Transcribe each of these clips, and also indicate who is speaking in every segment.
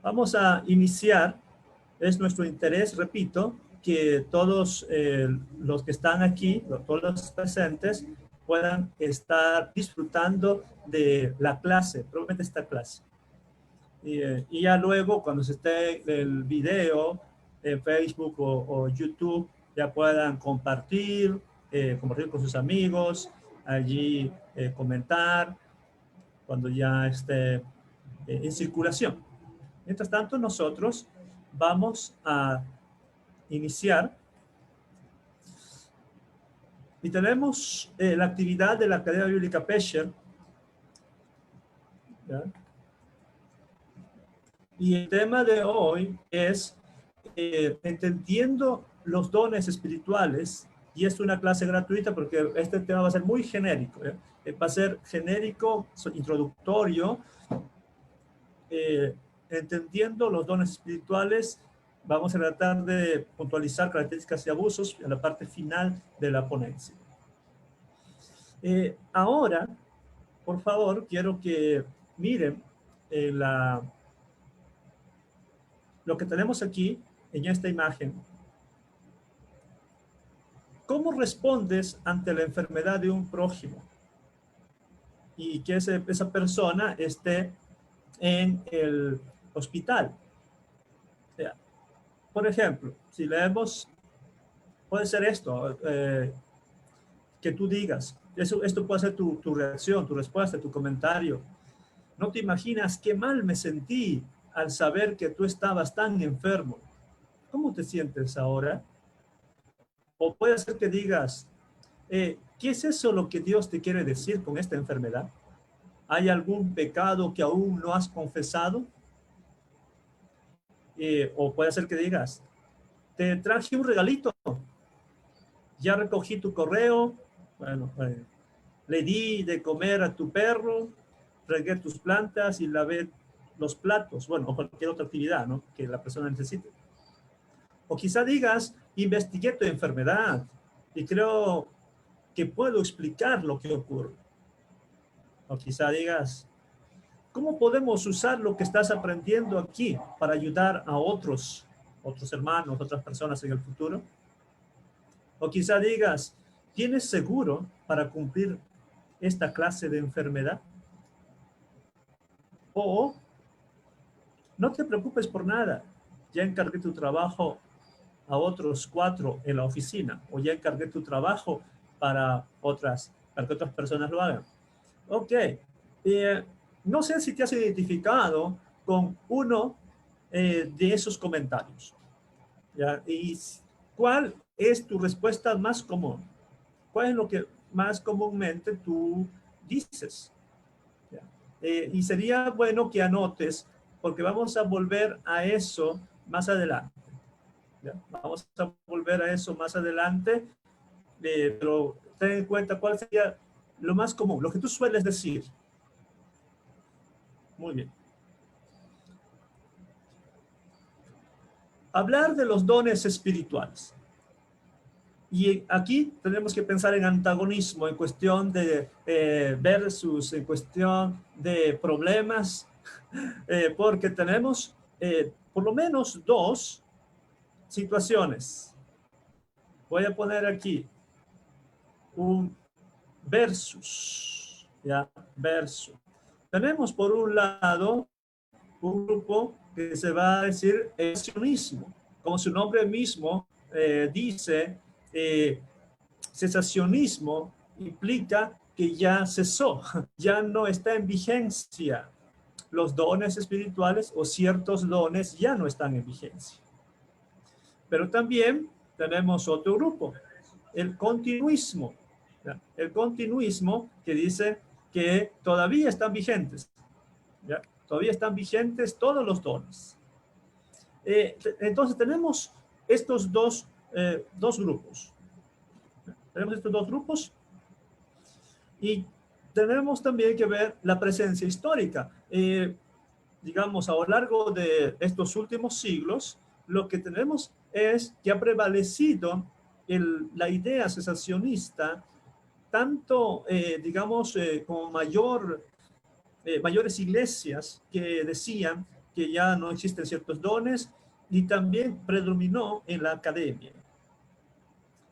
Speaker 1: Vamos a iniciar. Es nuestro interés, repito, que todos los que están aquí, todos los presentes, puedan estar disfrutando de la clase, probablemente esta clase. Y ya luego, cuando se esté el video en Facebook o YouTube, ya puedan compartir con sus amigos, allí comentar, cuando ya esté en circulación. Mientras tanto, nosotros vamos a iniciar y tenemos la actividad de la Academia Bíblica Pesher. ¿Ya? Y el tema de hoy es entendiendo los dones espirituales, y es una clase gratuita porque este tema va a ser muy genérico. Va a ser genérico, introductorio, entendiendo los dones espirituales. Vamos a tratar de puntualizar características y abusos en la parte final de la ponencia. Ahora, por favor, quiero que miren lo que tenemos aquí en esta imagen. ¿Cómo respondes ante la enfermedad de un prójimo? Y que esa persona esté en el hospital. Por ejemplo, si leemos, puede ser esto, que tú digas, esto puede ser tu reacción, tu respuesta, tu comentario. No te imaginas qué mal me sentí al saber que tú estabas tan enfermo. ¿Cómo te sientes ahora? O puede ser que digas, ¿qué es eso lo que Dios te quiere decir con esta enfermedad? ¿Hay algún pecado que aún no has confesado? O puede ser que digas, te traje un regalito, ya recogí tu correo, bueno, le di de comer a tu perro, regué tus plantas y lavé los platos, bueno, o cualquier otra actividad, ¿no?, que la persona necesite. O quizá digas, investigué tu enfermedad y creo que puedo explicar lo que ocurre. O quizá digas, ¿cómo podemos usar lo que estás aprendiendo aquí para ayudar a otros hermanos, otras personas en el futuro? O quizá digas, ¿tienes seguro para cumplir esta clase de enfermedad? O no te preocupes por nada, ya encargué tu trabajo a otros 4 en la oficina, o ya encargué tu trabajo para que otras personas lo hagan. Ok, no sé si te has identificado con uno de esos comentarios, ¿ya? ¿Y cuál es tu respuesta más común? ¿Cuál es lo que más comúnmente tú dices? ¿Ya? Y sería bueno que anotes, porque vamos a volver a eso más adelante. ¿Ya? Vamos a volver a eso más adelante, pero ten en cuenta cuál sería lo más común, lo que tú sueles decir. Muy bien. Hablar de los dones espirituales. Y aquí tenemos que pensar en antagonismo, en cuestión de versus, en cuestión de problemas, porque tenemos por lo menos 2 situaciones. Voy a poner aquí un versus, ¿ya? Versus. Tenemos por un lado un grupo que se va a decir cesacionismo. Como su nombre mismo dice, cesacionismo implica que ya cesó, ya no está en vigencia. Los dones espirituales o ciertos dones ya no están en vigencia. Pero también tenemos otro grupo, el continuismo. ¿Ya? El continuismo que dice que todavía están vigentes. ¿Ya? Todavía están vigentes todos los dones. Entonces tenemos estos dos grupos. Tenemos estos 2 grupos y tenemos también que ver la presencia histórica. Digamos, a lo largo de estos últimos siglos, lo que tenemos es que ha prevalecido la idea cesacionista, tanto, digamos, como mayores iglesias que decían que ya no existen ciertos dones, y también predominó en la academia,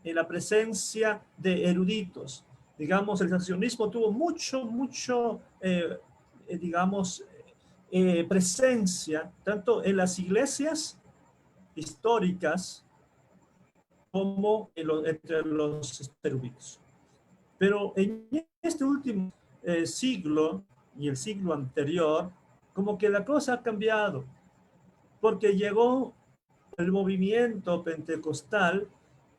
Speaker 1: en la presencia de eruditos. Digamos, el sensacionismo tuvo mucho, digamos, presencia tanto en las iglesias históricas como entre los eruditos. Pero en este último siglo y el siglo anterior, como que la cosa ha cambiado, porque llegó el movimiento pentecostal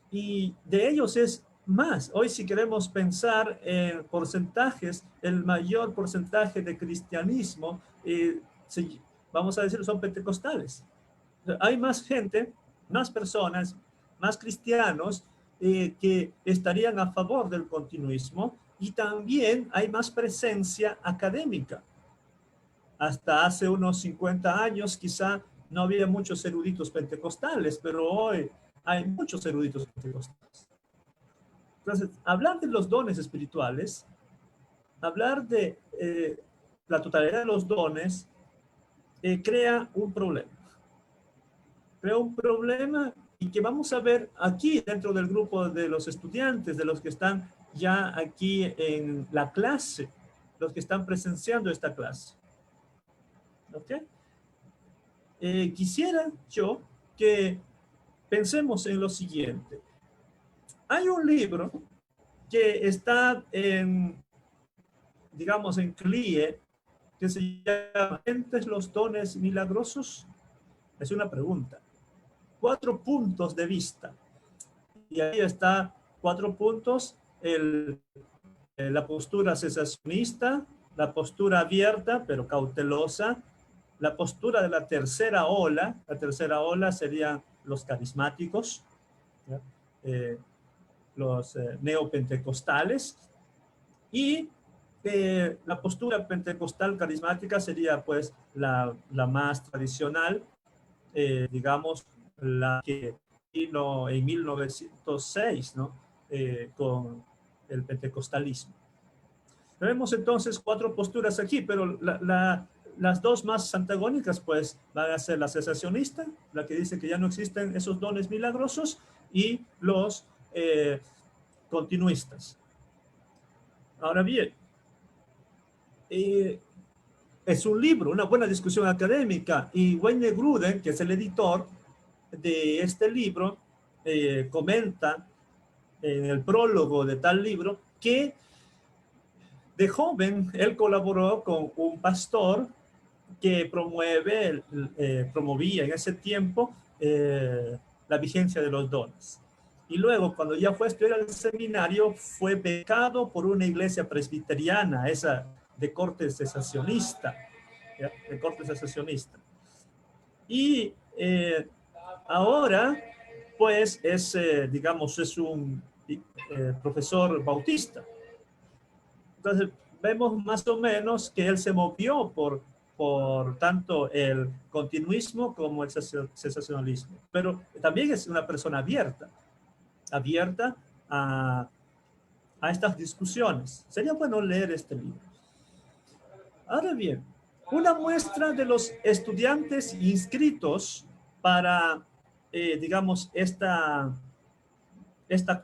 Speaker 1: y de ellos es más. Hoy si queremos pensar en porcentajes, el mayor porcentaje de cristianismo, vamos a decir, son pentecostales. Hay más gente, más personas, más cristianos que estarían a favor del continuismo, y también hay más presencia académica. Hasta hace unos 50 años quizá no había muchos eruditos pentecostales, pero hoy hay muchos eruditos pentecostales. Entonces, hablar de los dones espirituales, hablar de la totalidad de los dones, crea un problema. Crea un problema, y que vamos a ver aquí dentro del grupo de los estudiantes, de los que están ya aquí en la clase, los que están presenciando esta clase. ¿Ok? Quisiera yo que pensemos en lo siguiente. Hay un libro que está digamos, en CLIE, que se llama ¿Entes los dones milagrosos? Es una pregunta. 4 puntos de vista. Y ahí está 4 puntos: la postura cesacionista, la postura abierta pero cautelosa, la postura de la tercera ola serían los carismáticos, los neopentecostales, y la postura pentecostal carismática sería pues la más tradicional, digamos, la que vino en 1906, ¿no? Con el pentecostalismo. Tenemos entonces 4 posturas aquí, pero las dos más antagónicas pues van a ser la cesacionista, la que dice que ya no existen esos dones milagrosos, y los continuistas. Ahora bien, es un libro, una buena discusión académica, y Wayne Grudem, que es el editor de este libro, comenta en el prólogo de tal libro que de joven él colaboró con un pastor que promovía en ese tiempo la vigencia de los dones. Y luego, cuando ya fue a estudiar al seminario, fue becado por una iglesia presbiteriana, esa de corte cesacionista, ¿ya? De corte cesacionista. Y ahora, pues, digamos, es un profesor bautista. Entonces, vemos más o menos que él se movió por tanto el continuismo como el cesacionalismo. Pero también es una persona abierta a estas discusiones. Sería bueno leer este libro. Ahora bien, una muestra de los estudiantes inscritos para, digamos, esta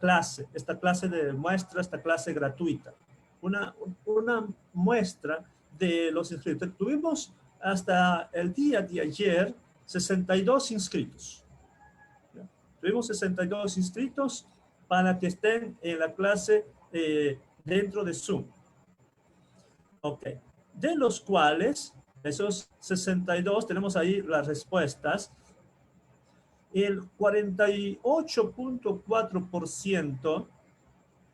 Speaker 1: clase de muestra, esta clase gratuita. Una muestra de los inscritos. Tuvimos hasta el día de ayer 62 inscritos. ¿Ya? Tuvimos 62 inscritos para que estén en la clase dentro de Zoom. Ok. De los cuales, esos 62, tenemos ahí las respuestas. El 48.4%,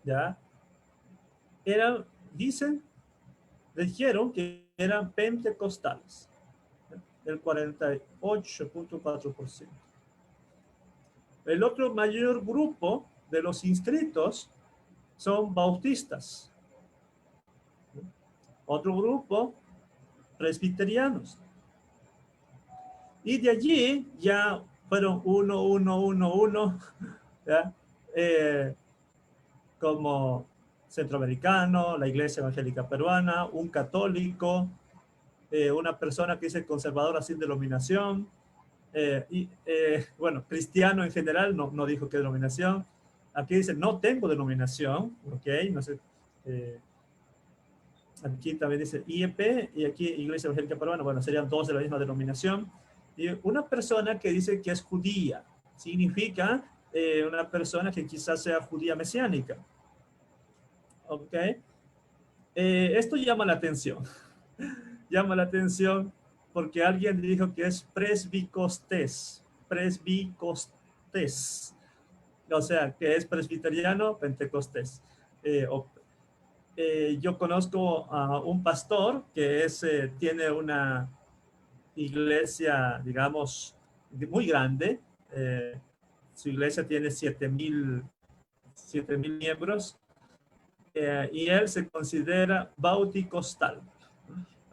Speaker 1: ¿ya? Dijeron que eran pentecostales. El 48.4%. El otro mayor grupo de los inscritos son bautistas. Otro grupo, presbiterianos. Y de allí ya fueron uno, ¿ya? Como centroamericano, la Iglesia Evangélica Peruana, un católico, una persona que dice conservadora sin denominación, bueno, cristiano en general, no dijo qué denominación. Aquí dice, no tengo denominación, ok, no sé. Aquí también dice IEP y aquí Iglesia Evangélica Peruana, bueno, serían dos de la misma denominación. Y una persona que dice que es judía, significa una persona que quizás sea judía mesiánica, ok. Esto llama la atención, llama la atención porque alguien dijo que es presbicostés, presbicostés, o sea, que es presbiteriano pentecostés. Yo conozco a un pastor que tiene una iglesia, digamos, muy grande. Su iglesia tiene 7,000 miembros y él se considera bauticostal.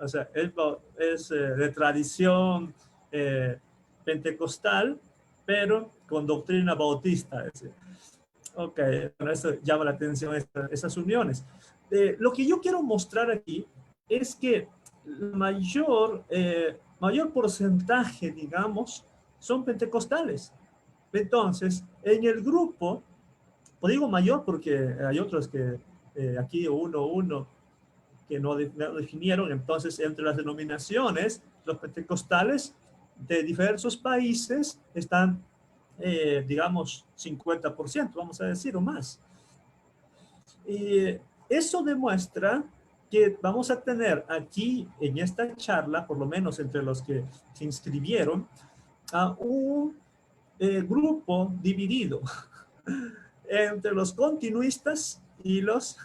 Speaker 1: O sea, él es de tradición pentecostal, pero con doctrina bautista. Es decir, ok, bueno, eso llama la atención, esas uniones. Lo que yo quiero mostrar aquí es que el mayor porcentaje, digamos, son pentecostales. Entonces, en el grupo, pues digo mayor porque hay otros que aquí uno que no definieron, entonces entre las denominaciones, los pentecostales de diversos países están digamos, 50%, vamos a decir, o más. Y eso demuestra que vamos a tener aquí en esta charla, por lo menos entre los que se inscribieron, a un grupo dividido entre los continuistas y los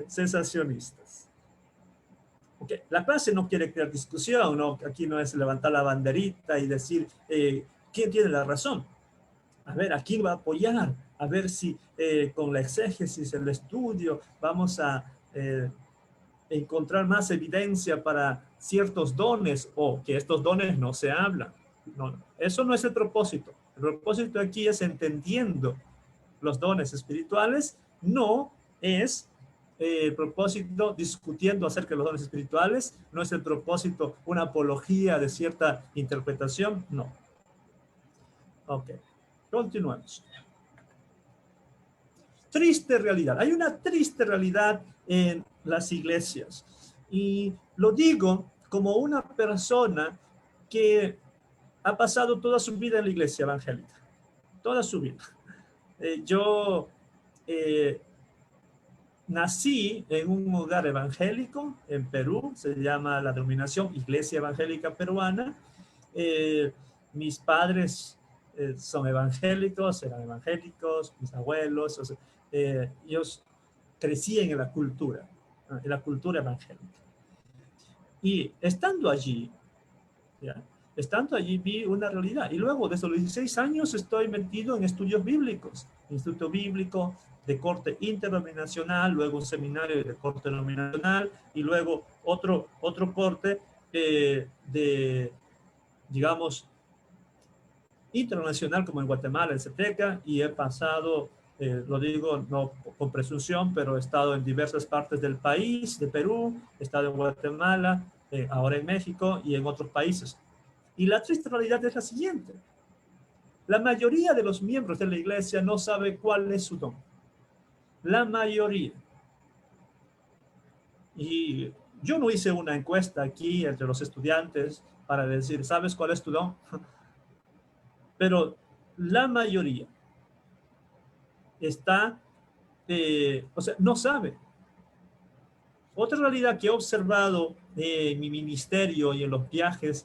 Speaker 1: cesacionistas. Okay. La clase no quiere crear discusión, ¿no? Aquí no es levantar la banderita y decir quién tiene la razón. A ver, ¿a quién va a apoyar? A ver si con la exégesis, el estudio, vamos a encontrar más evidencia para ciertos dones o que estos dones no se hablan. No, eso no es el propósito. El propósito aquí es entendiendo los dones espirituales, no es el propósito discutiendo acerca de los dones espirituales, no es el propósito una apología de cierta interpretación, no. Ok. Continuamos. Triste realidad. Hay una triste realidad en las iglesias. Y lo digo como una persona que ha pasado toda su vida en la iglesia evangélica. Toda su vida. Yo nací en un lugar evangélico en Perú. Se llama la denominación Iglesia Evangélica Peruana. Mis padres son evangélicos, eran evangélicos, mis abuelos, o sea, ellos crecían en la cultura evangélica. Y estando allí, ¿ya? Estando allí vi una realidad. Y luego, desde los 16 años, estoy metido en estudios bíblicos, instituto bíblico de corte interdenominacional, luego un seminario de corte denominacional y luego otro corte de digamos, internacional como en Guatemala, en CETECA, y he pasado, lo digo no con presunción, pero he estado en diversas partes del país, de Perú, he estado en Guatemala, ahora en México y en otros países. Y la triste realidad es la siguiente. La mayoría de los miembros de la iglesia no sabe cuál es su don. La mayoría. Y yo no hice una encuesta aquí entre los estudiantes para decir, ¿sabes cuál es tu don? Pero la mayoría está, o sea, no sabe. Otra realidad que he observado en mi ministerio y en los viajes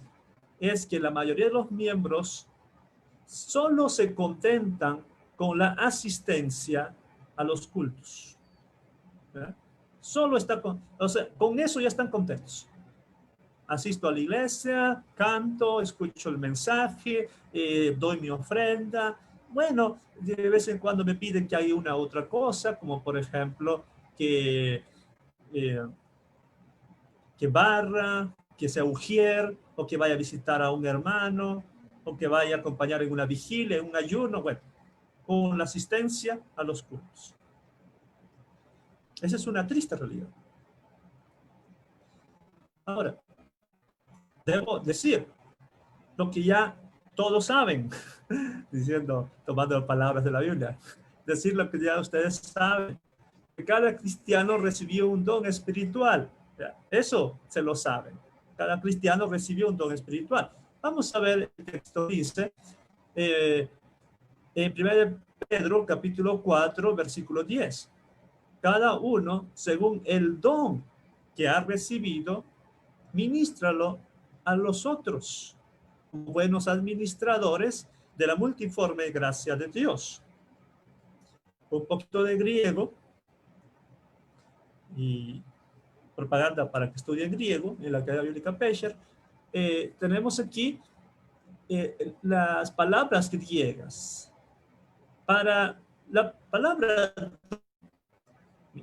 Speaker 1: es que la mayoría de los miembros solo se contentan con la asistencia a los cultos. ¿Verdad? Solo está o sea, con eso ya están contentos. Asisto a la iglesia, canto, escucho el mensaje, doy mi ofrenda. Bueno, de vez en cuando me piden que haga una otra cosa, como por ejemplo eh, que barra, que sea ujier, o que vaya a visitar a un hermano, o que vaya a acompañar en una vigilia, en un ayuno, bueno, con la asistencia a los cultos. Esa es una triste realidad. Ahora, Debo decir lo que ya todos saben, tomando palabras de la Biblia, decir lo que ya ustedes saben, que cada cristiano recibió un don espiritual. Eso se lo saben. Cada cristiano recibió un don espiritual. Vamos a ver el texto dice, en 1 Pedro capítulo 4, versículo 10. Cada uno, según el don que ha recibido, ministralo a los otros, como buenos administradores de la multiforme gracia de Dios. Un poquito de griego y propaganda para que estudien griego en la Academia Bíblica Pesher. Tenemos aquí las palabras griegas. Para la palabra,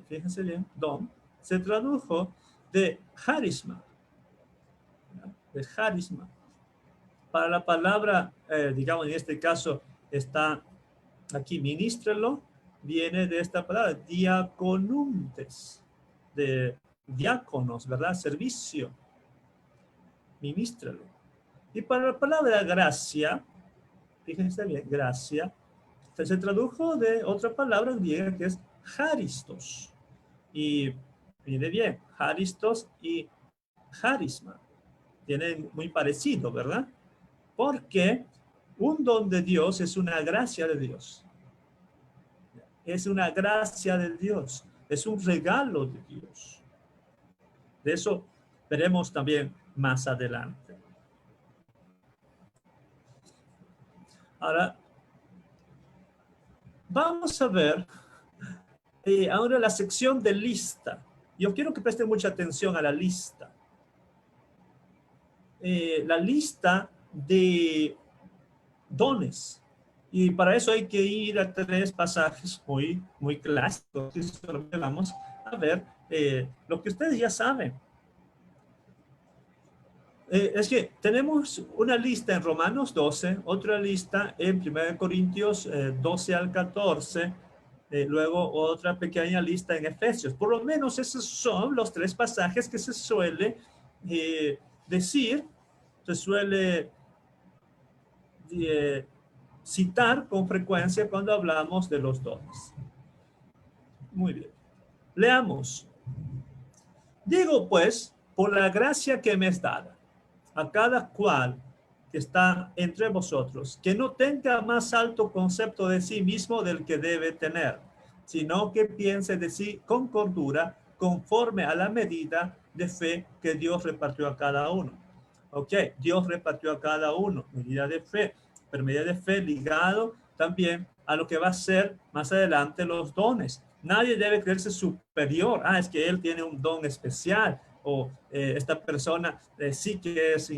Speaker 1: fíjense bien, don, se tradujo de charisma. De charisma. Para la palabra, digamos, en este caso está aquí, ministrelo, viene de esta palabra, diaconuntes, de diáconos, ¿verdad? Servicio, ministrelo. Y para la palabra gracia, fíjense bien, gracia, se tradujo de otra palabra griega que es charistos. Y viene bien, charistos y charisma. Tienen muy parecido, ¿verdad? Porque un don de Dios es una gracia de Dios. Es una gracia de Dios. Es un regalo de Dios. De eso veremos también más adelante. Ahora, vamos a ver ahora la sección de lista. Yo quiero que presten mucha atención a la lista. La lista de dones. Y para eso hay que ir a 3 pasajes muy clásicos. Vamos a ver lo que ustedes ya saben. Es que tenemos una lista en Romanos 12, otra lista en 1 Corintios 12 al 14, luego otra pequeña lista en Efesios. Por lo menos esos son los 3 pasajes que se suele decir, se suele citar con frecuencia cuando hablamos de los dones. Muy bien. Leamos. Digo pues, por la gracia que me es dada, a cada cual que está entre vosotros, que no tenga más alto concepto de sí mismo del que debe tener, sino que piense de sí con cordura, conforme a la medida de fe que Dios repartió a cada uno. Ok, Dios repartió a cada uno, medida de fe, pero medida de fe ligado también a lo que va a ser más adelante los dones. Nadie debe creerse superior. Es que él tiene un don especial, o esta persona sí que es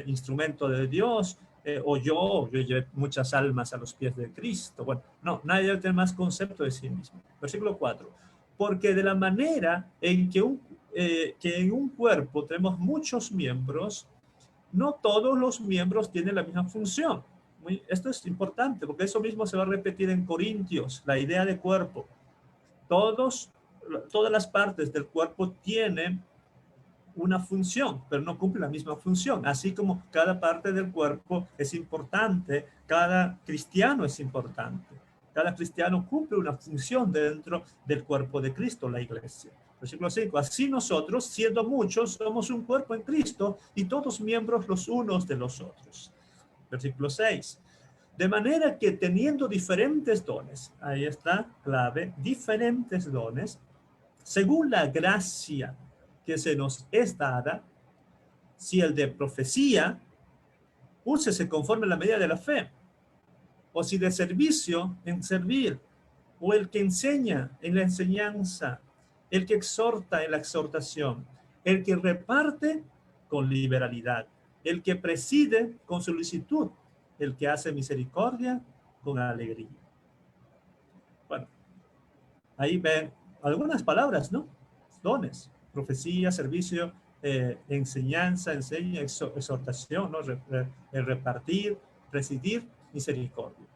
Speaker 1: instrumento de Dios, o yo llevé muchas almas a los pies de Cristo. Bueno, no, nadie debe tener más concepto de sí mismo. Versículo 4. Porque de la manera en que en un cuerpo tenemos muchos miembros, no todos los miembros tienen la misma función. Esto es importante, porque eso mismo se va a repetir en Corintios, la idea de cuerpo. Todas las partes del cuerpo tienen una función, pero no cumplen la misma función. Así como cada parte del cuerpo es importante, cada cristiano es importante. Cada cristiano cumple una función dentro del cuerpo de Cristo, la iglesia. Versículo 5. Así nosotros, siendo muchos, somos un cuerpo en Cristo y todos miembros los unos de los otros. Versículo 6. De manera que teniendo diferentes dones, ahí está clave, diferentes dones, según la gracia que se nos es dada, si el de profecía, úsese conforme a la medida de la fe, o si de servicio, en servir, o el que enseña en la enseñanza, el que exhorta en la exhortación, el que reparte con liberalidad, el que preside con solicitud, el que hace misericordia con alegría. Bueno, ahí ven algunas palabras, ¿no? Dones, profecía, servicio, enseñanza, exhortación, ¿no? Repartir, presidir, misericordia.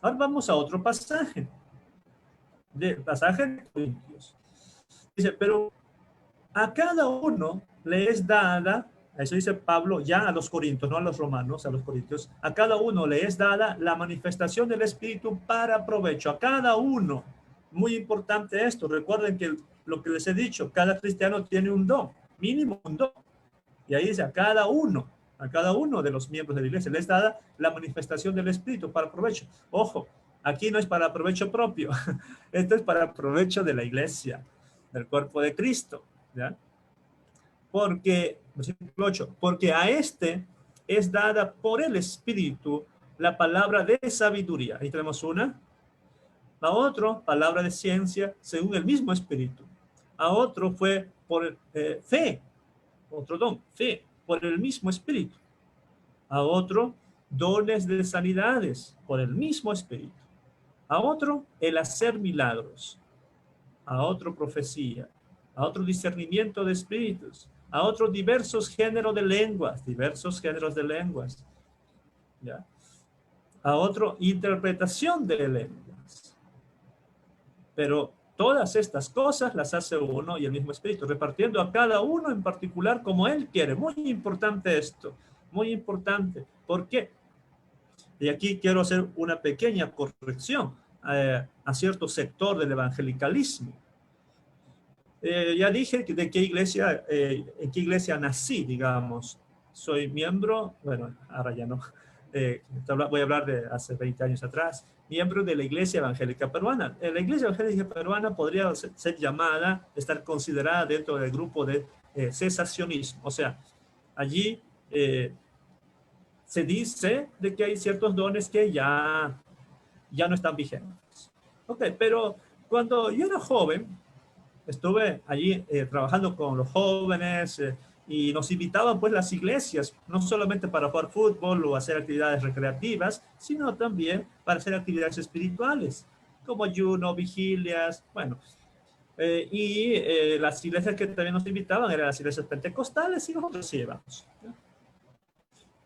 Speaker 1: Ahora vamos a otro pasaje, pasaje de Corintios. Dice, pero a cada uno le es dada Eso dice Pablo ya a los corintios, no a los romanos, a los corintios. A cada uno le es dada la manifestación del Espíritu para provecho. A cada uno. Muy importante esto. Recuerden que lo que les he dicho, cada cristiano tiene un don, mínimo un don. Y ahí dice a cada uno de los miembros de la iglesia les es dada la manifestación del Espíritu para provecho. Ojo, aquí no es para provecho propio. Esto es para provecho de la iglesia, del cuerpo de Cristo. ¿Ya? Porque, versículo 8, porque a este es dada por el Espíritu la palabra de sabiduría. Ahí tenemos una. A otro, palabra de ciencia, según el mismo Espíritu. A otro fue por fe, otro don, fe, por el mismo Espíritu. A otro, dones de sanidades, por el mismo Espíritu. A otro, el hacer milagros. A otro, profecía. A otro, discernimiento de espíritus. A otro, diversos géneros de lenguas. ¿Ya? A otro, interpretación de lenguas. Pero todas estas cosas las hace uno y el mismo Espíritu, repartiendo a cada uno en particular como Él quiere. Muy importante esto, muy importante. ¿Por qué? Y aquí quiero hacer una pequeña corrección a cierto sector del evangelicalismo. Ya dije de qué iglesia, en qué iglesia nací, digamos. Soy miembro, bueno, ahora ya no. Voy a hablar de hace 20 años atrás. Miembro de la Iglesia Evangélica Peruana. La Iglesia Evangélica Peruana podría ser llamada, estar considerada dentro del grupo de cesacionismo. O sea, allí se dice de que hay ciertos dones que ya no están vigentes. Ok, pero cuando yo era joven, estuve allí trabajando con los jóvenes y nos invitaban pues las iglesias, no solamente para jugar fútbol o hacer actividades recreativas, sino también para hacer actividades espirituales, como ayuno, vigilias, bueno. Las iglesias que también nos invitaban eran las iglesias pentecostales y nosotros íbamos.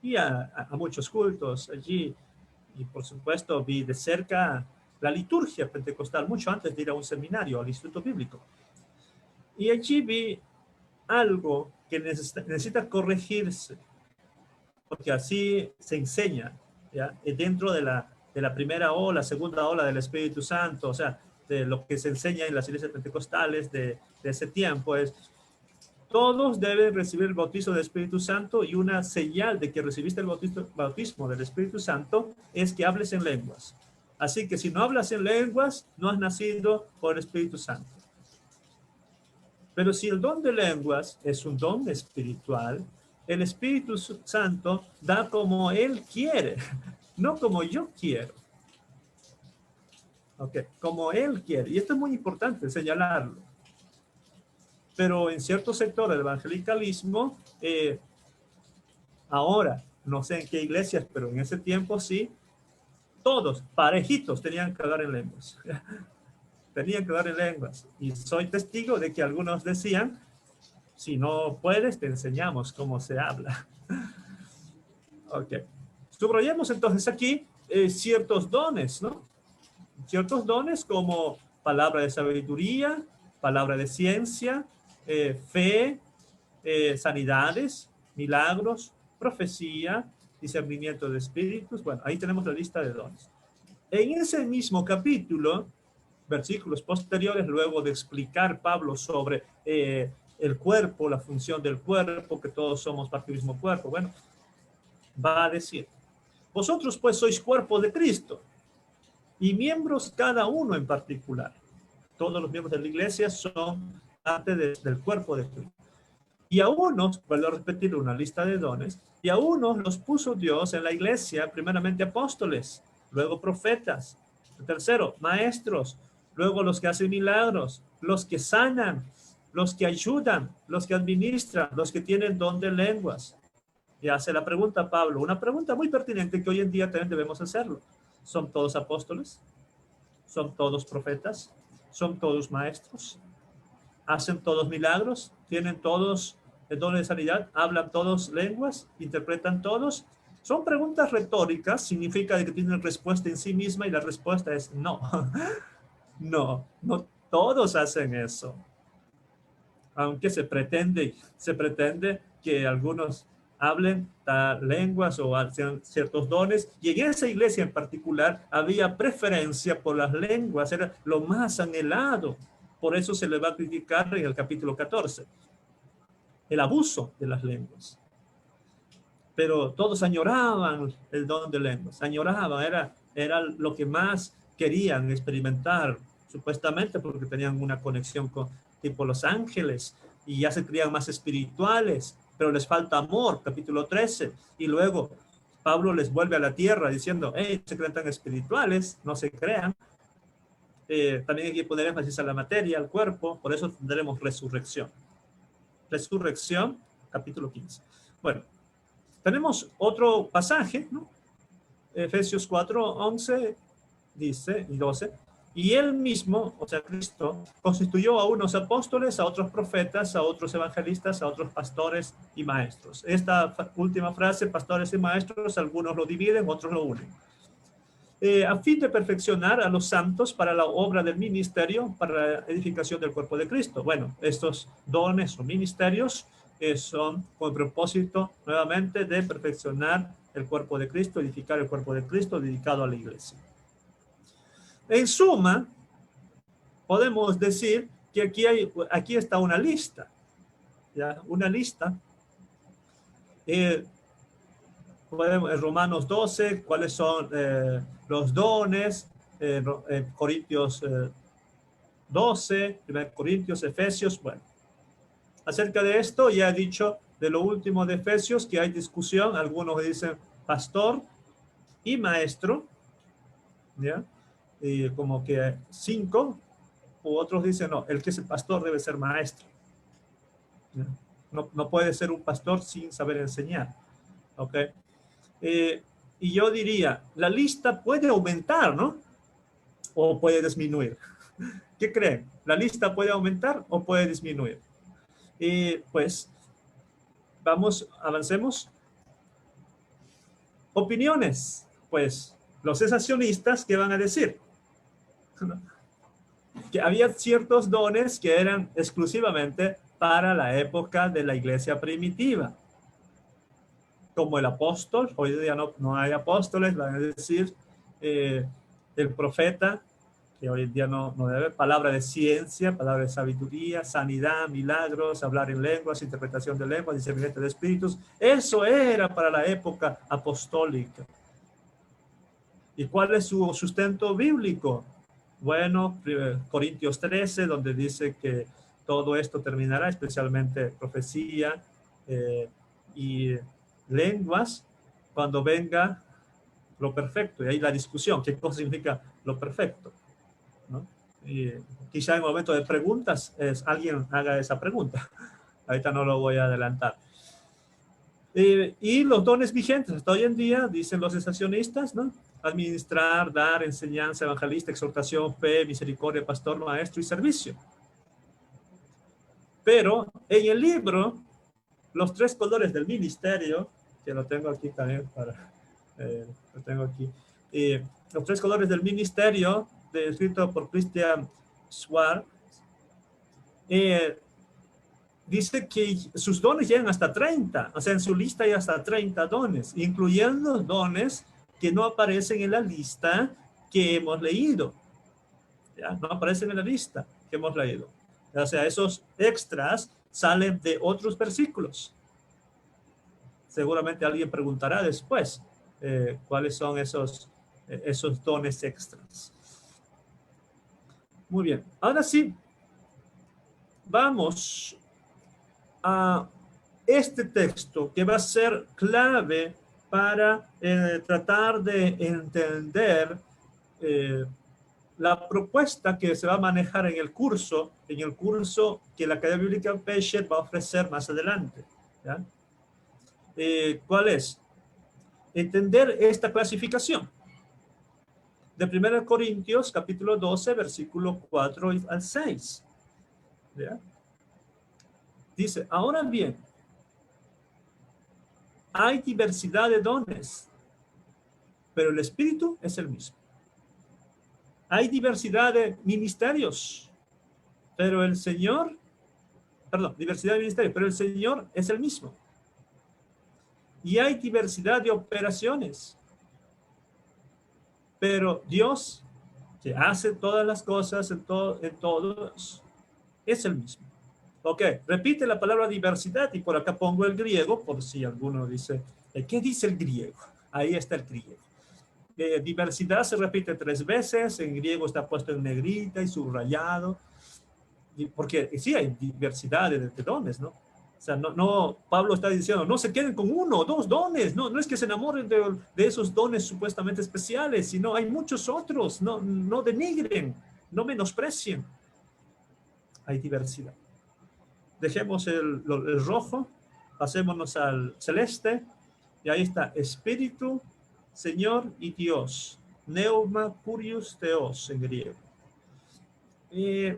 Speaker 1: Y a muchos cultos allí. Y por supuesto vi de cerca la liturgia pentecostal, mucho antes de ir a un seminario, al Instituto Bíblico. Y allí vi algo que necesita corregirse, porque así se enseña, ¿ya? Dentro de la primera ola, segunda ola del Espíritu Santo, o sea, de lo que se enseña en las iglesias pentecostales de ese tiempo es, todos deben recibir el bautismo del Espíritu Santo y una señal de que recibiste el bautismo del Espíritu Santo es que hables en lenguas. Así que si no hablas en lenguas, no has nacido por el Espíritu Santo. Pero si el don de lenguas es un don espiritual, el Espíritu Santo da como Él quiere, no como yo quiero. Ok, como Él quiere. Y esto es muy importante señalarlo. Pero en cierto sector del evangelicalismo, ahora, no sé en qué iglesias, pero en ese tiempo sí, todos parejitos tenían que hablar en lenguas. Tenían que hablar en lenguas. Y soy testigo de que algunos decían, si no puedes, te enseñamos cómo se habla. Ok. Subrayemos entonces aquí ciertos dones, ¿no? Ciertos dones como palabra de sabiduría, palabra de ciencia, fe, sanidades, milagros, profecía, discernimiento de espíritus. Bueno, ahí tenemos la lista de dones. En ese mismo capítulo, versículos posteriores, luego de explicar Pablo sobre el cuerpo, la función del cuerpo, que todos somos parte del mismo cuerpo, bueno, va a decir, vosotros pues sois cuerpo de Cristo y miembros cada uno en particular. Todos los miembros de la iglesia son parte del cuerpo de Cristo. Y a unos, vuelvo a repetir una lista de dones, y a unos los puso Dios en la iglesia, primeramente apóstoles, luego profetas, tercero, maestros, luego los que hacen milagros, los que sanan, los que ayudan, los que administran, los que tienen don de lenguas. Y hace la pregunta Pablo, una pregunta muy pertinente que hoy en día también debemos hacerlo. ¿Son todos apóstoles? ¿Son todos profetas? ¿Son todos maestros? ¿Hacen todos milagros? ¿Tienen todos el don de sanidad? ¿Hablan todos lenguas? ¿Interpretan todos? Son preguntas retóricas, significa que tienen respuesta en sí misma y la respuesta es no. No todos hacen eso. Aunque se pretende que algunos hablen lenguas o hacen ciertos dones, y en esa iglesia en particular había preferencia por las lenguas, era lo más anhelado. Por eso se le va a criticar en el capítulo 14, el abuso de las lenguas. Pero todos añoraban el don de lenguas, añoraban, era lo que más querían experimentar, supuestamente porque tenían una conexión con tipo los ángeles y ya se creían más espirituales, pero les falta amor, capítulo 13, y luego Pablo les vuelve a la tierra diciendo, hey, se creen tan espirituales, no se crean. También hay que poner énfasis a la materia, al cuerpo, por eso tendremos resurrección. Resurrección, capítulo 15. Bueno, tenemos otro pasaje, ¿no? Efesios 4, 11 dice, y 12, y él mismo, o sea, Cristo, constituyó a unos apóstoles, a otros profetas, a otros evangelistas, a otros pastores y maestros. Esta última frase, pastores y maestros, algunos lo dividen, otros lo unen. A fin de perfeccionar a los santos para la obra del ministerio, para la edificación del cuerpo de Cristo. Bueno, estos dones o ministerios son con el propósito nuevamente de perfeccionar el cuerpo de Cristo, edificar el cuerpo de Cristo dedicado a la iglesia. En suma, podemos decir que aquí está una lista, ¿ya? Una lista. En Romanos 12, cuáles son los dones, Corintios 12, 1 Corintios, Efesios, bueno. Acerca de esto, ya he dicho de lo último de Efesios, que hay discusión, algunos dicen pastor y maestro, ¿ya? Y como que 5, u otros dicen, no, el que es el pastor debe ser maestro. ¿Ya? No puede ser un pastor sin saber enseñar, ¿ok? Y yo diría, la lista puede aumentar, ¿no? O puede disminuir. ¿Qué creen? ¿La lista puede aumentar o puede disminuir? Pues, avancemos. Opiniones. Pues, los cesacionistas, ¿qué van a decir? Que había ciertos dones que eran exclusivamente para la época de la iglesia primitiva. Como el apóstol, hoy día no hay apóstoles, van a decir el profeta, que hoy en día no debe, palabra de ciencia, palabra de sabiduría, sanidad, milagros, hablar en lenguas, interpretación de lenguas, discernimiento de espíritus. Eso era para la época apostólica. ¿Y cuál es su sustento bíblico? Bueno, Corintios 13, donde dice que todo esto terminará, especialmente profecía y lenguas, cuando venga lo perfecto. Y ahí la discusión, ¿qué cosa significa lo perfecto? ¿No? Y quizá en el momento de preguntas alguien haga esa pregunta. Ahorita no lo voy a adelantar. Y los dones vigentes hasta hoy en día, dicen los cesacionistas, ¿no? Administrar, dar, enseñanza, evangelista, exhortación, fe, misericordia, pastor, maestro y servicio. Pero en el libro, los 3 colores del ministerio, que lo tengo aquí también lo tengo aquí, los 3 colores del ministerio, escrito por Christian Schwartz, dice que sus dones llegan hasta 30, o sea, en su lista hay hasta 30 dones, incluyendo dones que no aparecen en la lista que hemos leído. ¿Ya? No aparecen en la lista que hemos leído. O sea, esos extras salen de otros versículos. Seguramente alguien preguntará después cuáles son esos dones extras. Muy bien. Ahora sí, vamos a este texto que va a ser clave para tratar de entender la propuesta que se va a manejar en el curso que la Academia Bíblica Pesher va a ofrecer más adelante. ¿Ya? ¿Cuál es? Entender esta clasificación. De 1 Corintios, capítulo 12, versículo 4 al 6. ¿Ya? Dice, ahora bien, hay diversidad de dones, pero el Espíritu es el mismo. Hay diversidad de ministerios, pero diversidad de ministerios, pero el Señor es el mismo. Y hay diversidad de operaciones. Pero Dios, que hace todas las cosas en todos, es el mismo. Ok, repite la palabra diversidad y por acá pongo el griego por si alguno dice, ¿qué dice el griego? Ahí está el griego. Diversidad se repite 3 veces, en griego está puesto en negrita y subrayado, porque sí hay diversidad de dones, ¿no? O sea, Pablo está diciendo, no se queden con 1 o 2 dones, no es que se enamoren de esos dones supuestamente especiales, sino hay muchos otros, no denigren, no menosprecien. Hay diversidad. Dejemos el rojo, pasémonos al celeste, y ahí está Espíritu, Señor y Dios. Neuma Curios Theos en griego. Y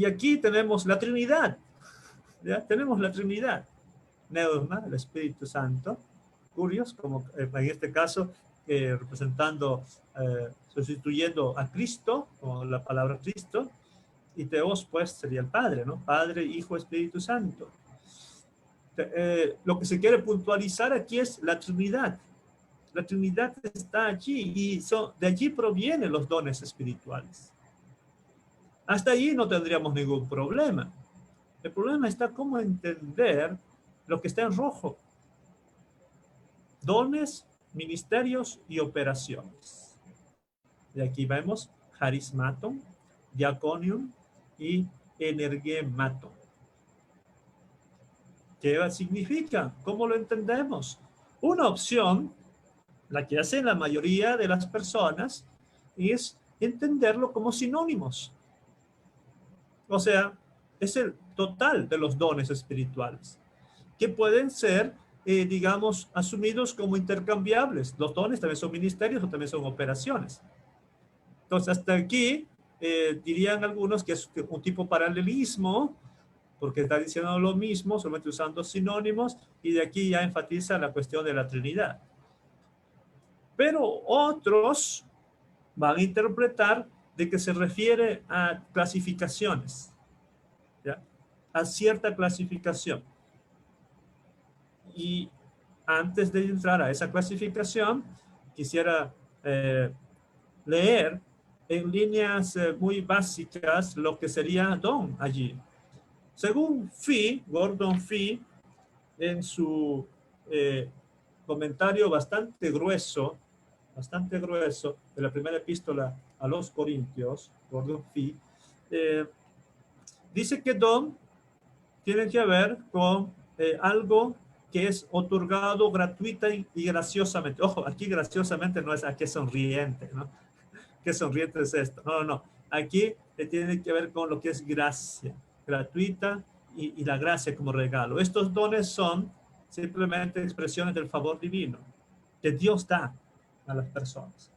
Speaker 1: aquí tenemos la Trinidad. ¿Ya? Tenemos la Trinidad. Neuma, el Espíritu Santo. Curios, como en este caso, representando, sustituyendo a Cristo, con la palabra Cristo. Y Teos, pues, sería el Padre, ¿no? Padre, Hijo, Espíritu Santo. Lo que se quiere puntualizar aquí es la Trinidad. La Trinidad está allí y de allí provienen los dones espirituales. Hasta allí no tendríamos ningún problema. El problema está cómo entender lo que está en rojo. Dones, ministerios y operaciones. Y aquí vemos charismatum, diaconium y energematum. ¿Qué significa? ¿Cómo lo entendemos? Una opción, la que hacen la mayoría de las personas, es entenderlo como sinónimos. O sea, es el total de los dones espirituales, que pueden ser, digamos, asumidos como intercambiables. Los dones también son ministerios o también son operaciones. Entonces, hasta aquí dirían algunos que es un tipo paralelismo, porque está diciendo lo mismo, solamente usando sinónimos, y de aquí ya enfatiza la cuestión de la Trinidad. Pero otros van a interpretar de que se refiere a clasificaciones, ¿ya? A cierta clasificación. Y antes de entrar a esa clasificación, quisiera leer en líneas muy básicas lo que sería don allí. Según Gordon Fee, en su comentario bastante grueso de la primera epístola a los Corintios, Gordon Fee, dice que don tiene que ver con algo que es otorgado gratuita y graciosamente. Ojo, aquí graciosamente no es a qué sonriente, ¿no? ¿Qué sonriente es esto? No. Aquí tiene que ver con lo que es gracia, gratuita y la gracia como regalo. Estos dones son simplemente expresiones del favor divino que Dios da a las personas.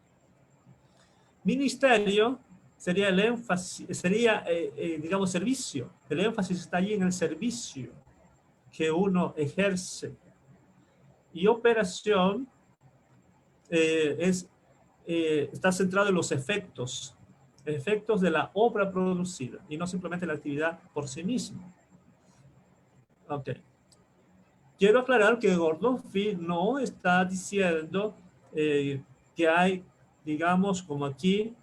Speaker 1: Ministerio sería el énfasis, digamos, servicio. El énfasis está allí en el servicio que uno ejerce. Y operación está centrado en los efectos de la obra producida y no simplemente la actividad por sí misma. Ok. Quiero aclarar que Gordon Fee no está diciendo que hay, digamos, como aquí,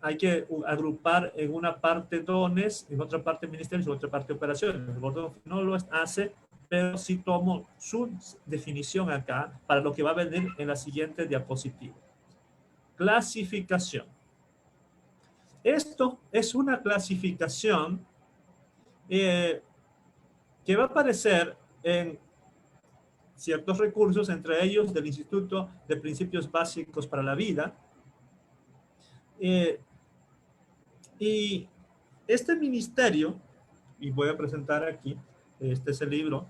Speaker 1: hay que agrupar en una parte dones, en otra parte ministerios, en otra parte operaciones. Gordon Fee no lo hace, pero sí tomo su definición acá para lo que va a venir en la siguiente diapositiva. Clasificación. Esto es una clasificación que va a aparecer en ciertos recursos, entre ellos del Instituto de Principios Básicos para la Vida. Y este ministerio, y voy a presentar aquí, este es el libro,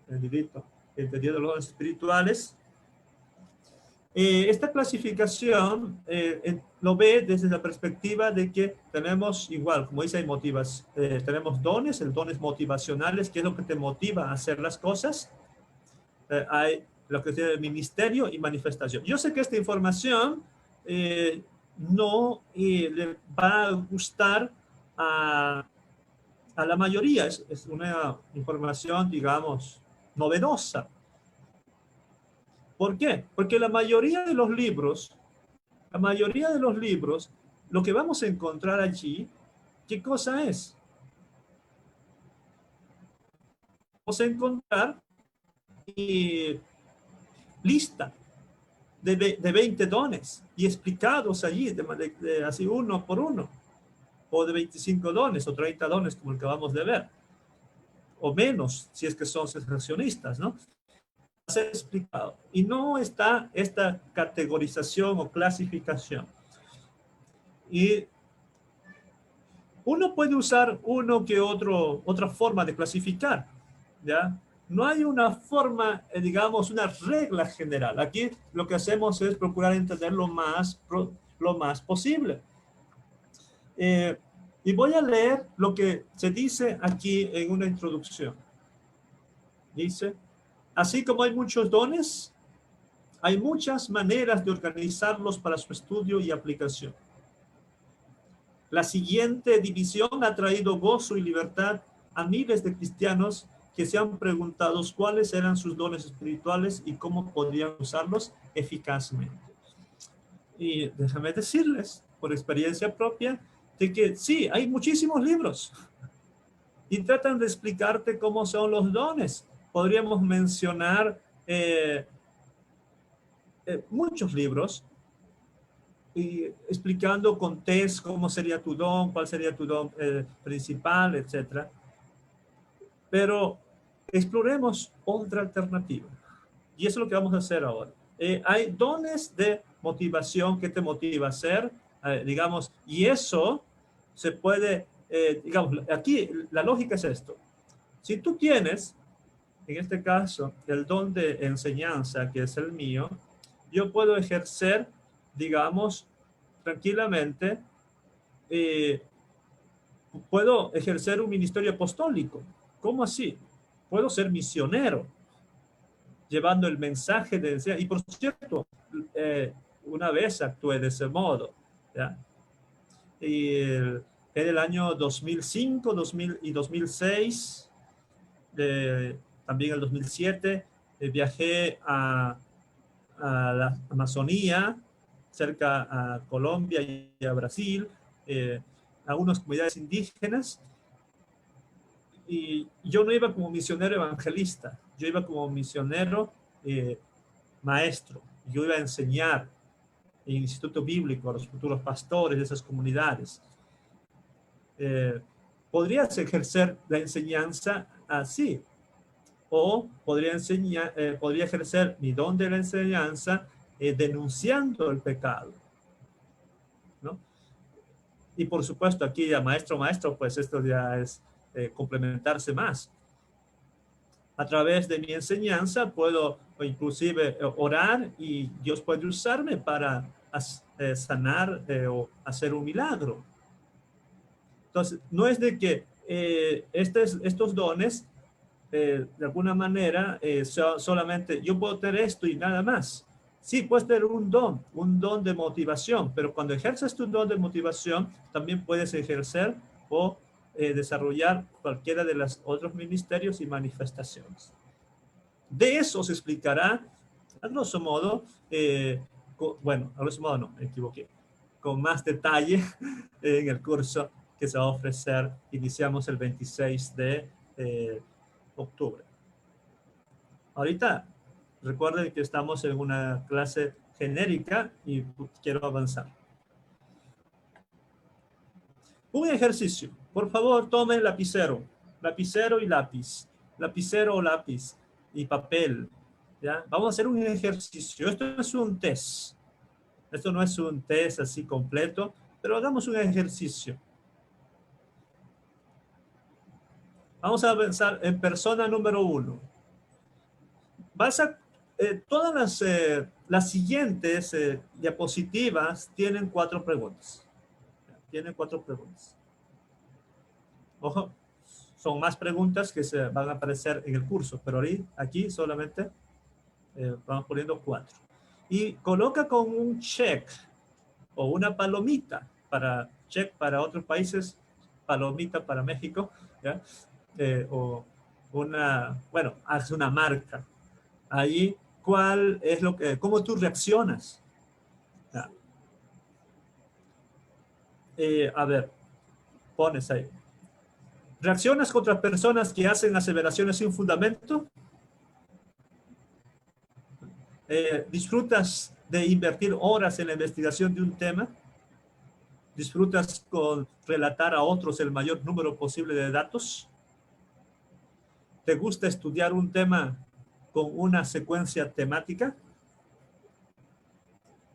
Speaker 1: el librito, Entendiendo los dones espirituales. Esta clasificación lo ve desde la perspectiva de que tenemos igual, como dice, hay tenemos dones, el dones motivacionales, que es lo que te motiva a hacer las cosas. Hay lo que tiene el ministerio y manifestación. Yo sé que esta información no le va a gustar a A la mayoría es una información, digamos, novedosa. ¿Por qué? Porque la mayoría de los libros, lo que vamos a encontrar allí, ¿qué cosa es? Vamos a encontrar lista de 20 dones y explicados allí, así uno por uno, o de 25 dones o 30 dones, como el que acabamos de ver, o menos, si es que son sensacionistas, ¿no? Ser explicado. Y no está esta categorización o clasificación. Y uno puede usar uno que otra forma de clasificar, ¿ya? No hay una forma, digamos, una regla general. Aquí lo que hacemos es procurar entender lo más posible. Eh, y voy a leer lo que se dice aquí en una introducción. Dice, así como hay muchos dones, hay muchas maneras de organizarlos para su estudio y aplicación. La siguiente división ha traído gozo y libertad a miles de cristianos que se han preguntado cuáles eran sus dones espirituales y cómo podrían usarlos eficazmente. Y déjame decirles, por experiencia propia, de que sí, hay muchísimos libros y tratan de explicarte cómo son los dones. Podríamos mencionar muchos libros y explicando con test cómo sería tu don, cuál sería tu don principal, etcétera. Pero exploremos otra alternativa. Y eso es lo que vamos a hacer ahora. Hay dones de motivación que te motiva a hacer, digamos, y eso se puede, digamos, aquí la lógica es esto. Si tú tienes, en este caso, el don de enseñanza, que es el mío, yo puedo ejercer, digamos, tranquilamente, eh, puedo ejercer un ministerio apostólico. ¿Cómo así? Puedo ser misionero, llevando el mensaje de enseñanza. Y por cierto, una vez actué de ese modo, ¿ya? Y en el año 2005, 2000 y 2006, también el 2007, viajé a la Amazonía, cerca a Colombia y a Brasil, a unas comunidades indígenas, y yo no iba como misionero evangelista, yo iba como misionero maestro, yo iba a enseñar en el Instituto Bíblico a los futuros pastores de esas comunidades. Podrías ejercer la enseñanza así, o podría ejercer mi don de la enseñanza denunciando el pecado, ¿no? Y por supuesto aquí ya maestro, pues esto ya es complementarse más. A través de mi enseñanza puedo inclusive orar y Dios puede usarme para sanar o hacer un milagro. Entonces, no es de que estos dones, de alguna manera, solamente yo puedo tener esto y nada más. Sí, puedes tener un don de motivación, pero cuando ejerces tu don de motivación, también puedes ejercer o desarrollar cualquiera de los otros ministerios y manifestaciones. De eso se explicará, a grosso modo, bueno, a grosso modo no, me equivoqué, con más detalle en el curso que se va a ofrecer. Iniciamos el 26 de octubre. Ahorita, recuerden que estamos en una clase genérica y quiero avanzar. Un ejercicio. Por favor, tomen lapicero y lápiz. Lapicero o lápiz y papel. ¿Ya? Vamos a hacer un ejercicio. Esto es un test. Esto no es un test así completo, pero hagamos un ejercicio. Vamos a pensar en persona número 1. Todas las siguientes diapositivas tienen 4 preguntas. Tienen 4 preguntas. Ojo, son más preguntas que se van a aparecer en el curso, pero aquí solamente vamos poniendo 4. Y coloca con un check o una palomita para check para otros países, palomita para México, ¿ya? O bueno, hace una marca. Ahí, ¿cuál es cómo tú reaccionas? ¿Ya? A ver, pones ahí. ¿Reaccionas contra personas que hacen aseveraciones sin fundamento? ¿Disfrutas de invertir horas en la investigación de un tema? ¿Disfrutas con relatar a otros el mayor número posible de datos? ¿Te gusta estudiar un tema con una secuencia temática?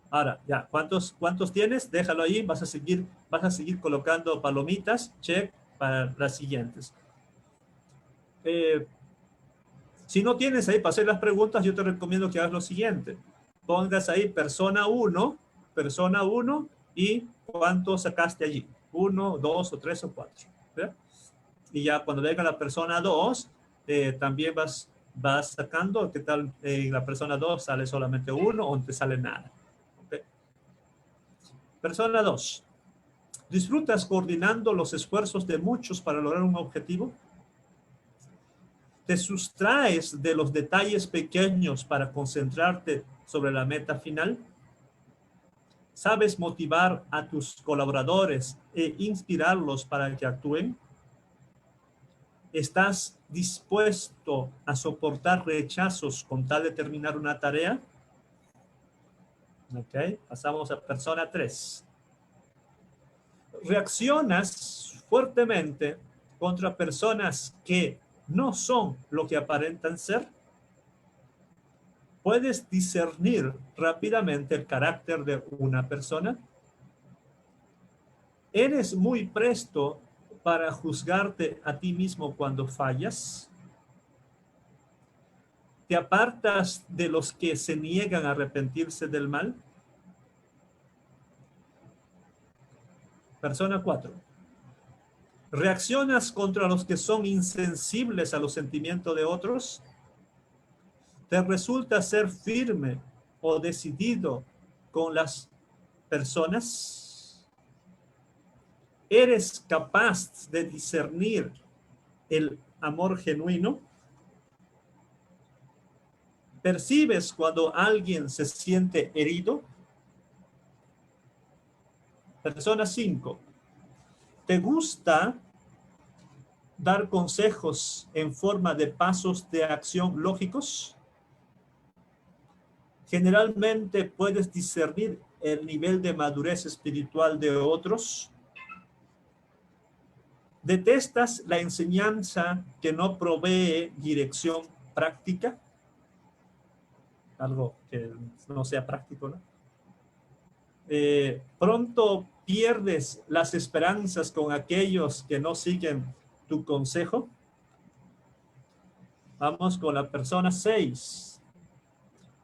Speaker 1: Ahora, ya, ¿cuántos tienes? Déjalo ahí, vas a seguir colocando palomitas, check, para las siguientes. Si no tienes ahí para hacer las preguntas, yo te recomiendo que hagas lo siguiente. Pongas ahí persona 1 y cuánto sacaste allí. 1, 2 o 3 o 4. ¿Ve? Y ya cuando venga la persona 2, también vas sacando, ¿qué tal? En la persona 2 sale solamente 1 o no te sale nada. ¿Okay? Persona 2. ¿Disfrutas coordinando los esfuerzos de muchos para lograr un objetivo? ¿Te sustraes de los detalles pequeños para concentrarte sobre la meta final? ¿Sabes motivar a tus colaboradores e inspirarlos para que actúen? ¿Estás dispuesto a soportar rechazos con tal de terminar una tarea? Ok, pasamos a persona 3. ¿Reaccionas fuertemente contra personas que no son lo que aparentan ser? ¿Puedes discernir rápidamente el carácter de una persona? ¿Eres muy presto para juzgarte a ti mismo cuando fallas? ¿Te apartas de los que se niegan a arrepentirse del mal? Persona 4. ¿Reaccionas contra los que son insensibles a los sentimientos de otros? ¿Te resulta ser firme o decidido con las personas? ¿Eres capaz de discernir el amor genuino? ¿Percibes cuando alguien se siente herido? Persona 5. ¿Te gusta dar consejos en forma de pasos de acción lógicos? Generalmente puedes discernir el nivel de madurez espiritual de otros. ¿Detestas la enseñanza que no provee dirección práctica? Algo que no sea práctico, ¿no? Pronto pierdes las esperanzas con aquellos que no siguen tu consejo. Vamos con la persona 6.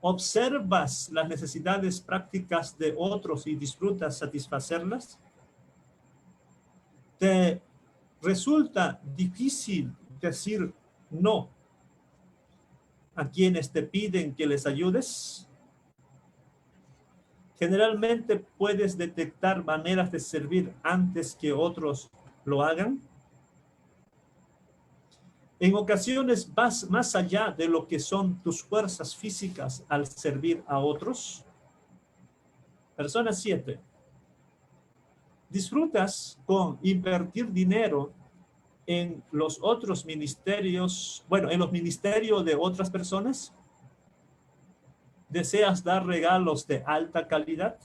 Speaker 1: ¿Observas las necesidades prácticas de otros y disfrutas satisfacerlas? ¿Te resulta difícil decir no a quienes te piden que les ayudes? Generalmente puedes detectar maneras de servir antes que otros lo hagan. En ocasiones vas más allá de lo que son tus fuerzas físicas al servir a otros. Persona 7. ¿Disfrutas con invertir dinero en los otros ministerios, en los ministerios de otras personas? ¿Deseas dar regalos de alta calidad?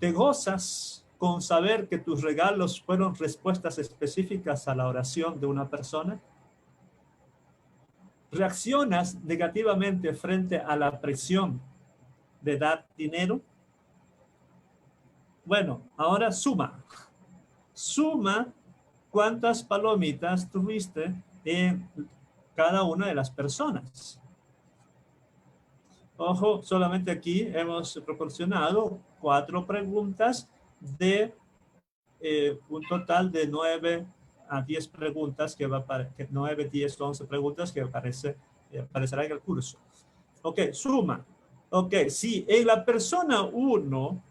Speaker 1: ¿Te gozas con saber que tus regalos fueron respuestas específicas a la oración de una persona? ¿Reaccionas negativamente frente a la presión de dar dinero? Bueno, ahora suma. Suma cuántas palomitas tuviste en cada una de las personas. Ojo, solamente aquí hemos proporcionado 4 preguntas de un total de 9 a 10 preguntas que va a 9, 10, 11 preguntas que aparecerá en el curso. Ok, suma. Ok, si en la persona 1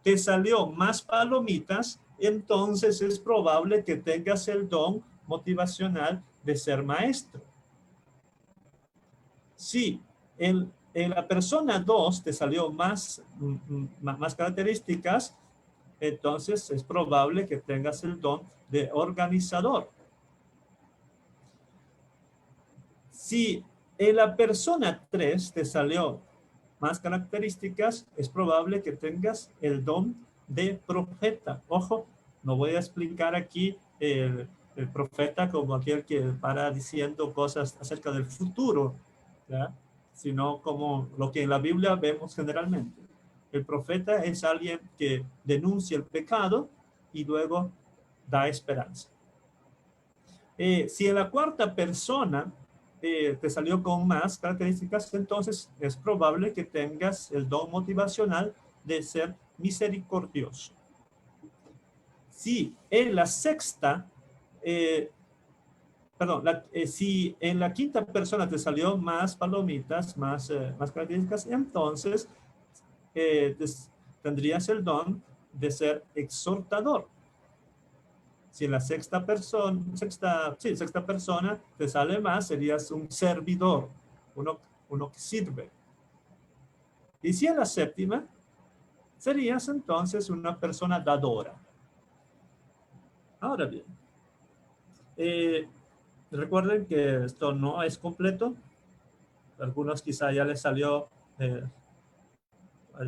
Speaker 1: te salió más palomitas, entonces es probable que tengas el don motivacional de ser maestro. Si en la persona 2 te salió más características, entonces es probable que tengas el don de organizador. Si en la persona 3 te salió más características, es probable que tengas el don de profeta. Ojo, no voy a explicar aquí el profeta como aquel que para diciendo cosas acerca del futuro, ¿ya? Sino como lo que en la Biblia vemos generalmente. El profeta es alguien que denuncia el pecado y luego da esperanza. Si en la cuarta persona te salió con más características, entonces es probable que tengas el don motivacional de ser misericordioso. Si en la sexta, si en la quinta persona te salió más palomitas, más características, entonces tendrías el don de ser exhortador. Si en la sexta persona te sale más, serías un servidor, uno que sirve. Y si en la séptima, serías entonces una persona dadora. Ahora bien, recuerden que esto no es completo. Algunos quizá ya les salió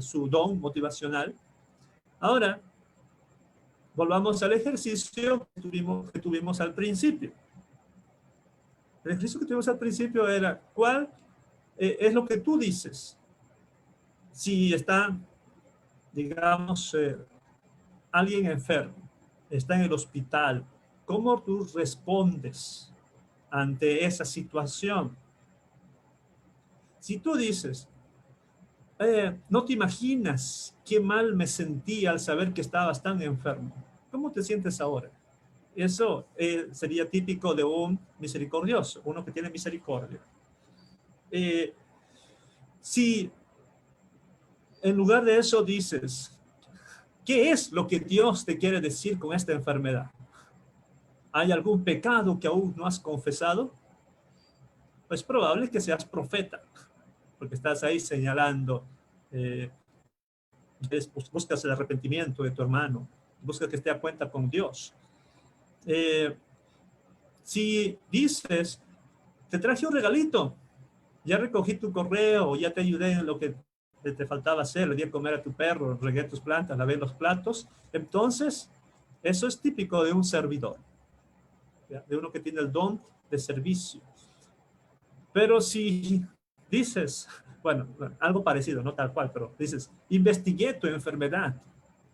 Speaker 1: su don motivacional. Ahora, volvamos al ejercicio que tuvimos al principio. El ejercicio que tuvimos al principio era, ¿cuál es lo que tú dices? Si está, digamos, alguien enfermo, está en el hospital, ¿cómo tú respondes ante esa situación? Si tú dices, no te imaginas qué mal me sentí al saber que estabas tan enfermo, ¿cómo te sientes ahora? Eso sería típico de un misericordioso, uno que tiene misericordia. Si en lugar de eso dices, ¿qué es lo que Dios te quiere decir con esta enfermedad? ¿Hay algún pecado que aún no has confesado? Pues es probable que seas profeta, porque estás ahí señalando, buscas el arrepentimiento de tu hermano, buscas que esté a cuenta con Dios. Si dices, te traje un regalito, ya recogí tu correo, ya te ayudé en lo que te faltaba hacer, le di a comer a tu perro, regué tus plantas, lavé los platos, entonces eso es típico de un servidor, ¿ya? De uno que tiene el don de servicio. Pero si dices, bueno, algo parecido, no tal cual, pero dices, investigué tu enfermedad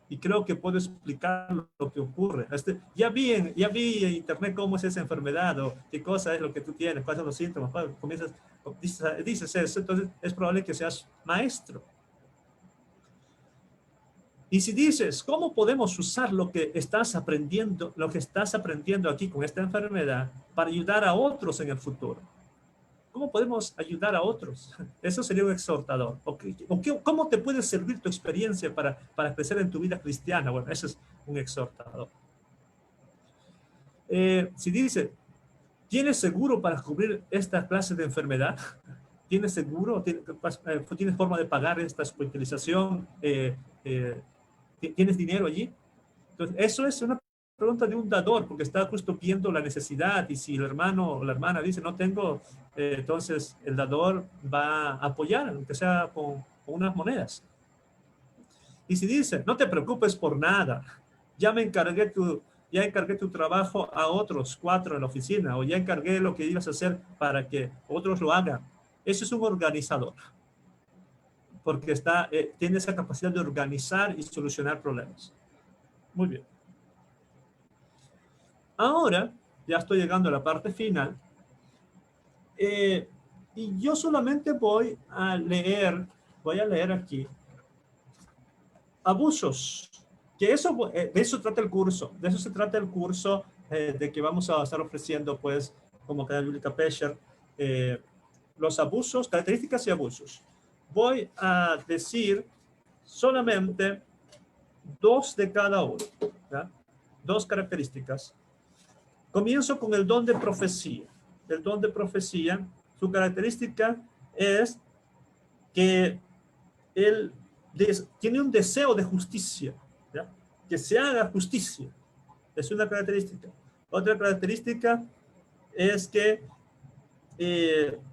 Speaker 1: y creo que puedo explicar lo que ocurre. Ya vi en internet cómo es esa enfermedad o qué cosa es lo que tú tienes, cuáles son los síntomas. Dices eso, entonces es probable que seas maestro. Y si dices, ¿cómo podemos usar lo que estás aprendiendo aquí con esta enfermedad para ayudar a otros en el futuro? ¿Cómo podemos ayudar a otros? Eso sería un exhortador. ¿Cómo te puede servir tu experiencia para crecer en tu vida cristiana? Bueno, eso es un exhortador. Si dice, ¿tienes seguro para cubrir esta clase de enfermedad? ¿Tienes seguro? ¿Tienes forma de pagar esta hospitalización? ¿Tienes dinero allí? Entonces, eso es una pregunta de un dador, porque está justo viendo la necesidad, y si el hermano o la hermana dice, no tengo, entonces el dador va a apoyar, aunque sea con unas monedas. Y si dice, no te preocupes por nada, ya encargué tu trabajo a otros 4 en la oficina, o ya encargué lo que ibas a hacer para que otros lo hagan. Eso es un organizador, porque tiene esa capacidad de organizar y solucionar problemas. Muy bien. Ahora, ya estoy llegando a la parte final, y yo solamente voy a leer aquí abusos, que de eso trata el curso, de eso se trata el curso de que vamos a estar ofreciendo, pues, como Academia Bíblica Pesher, los abusos, características y abusos. Voy a decir solamente 2 de cada uno, ¿ya? dos características. Comienzo con el don de profecía. El don de profecía, su característica es que él tiene un deseo de justicia, ¿ya? Que se haga justicia. Es una característica. Otra característica es que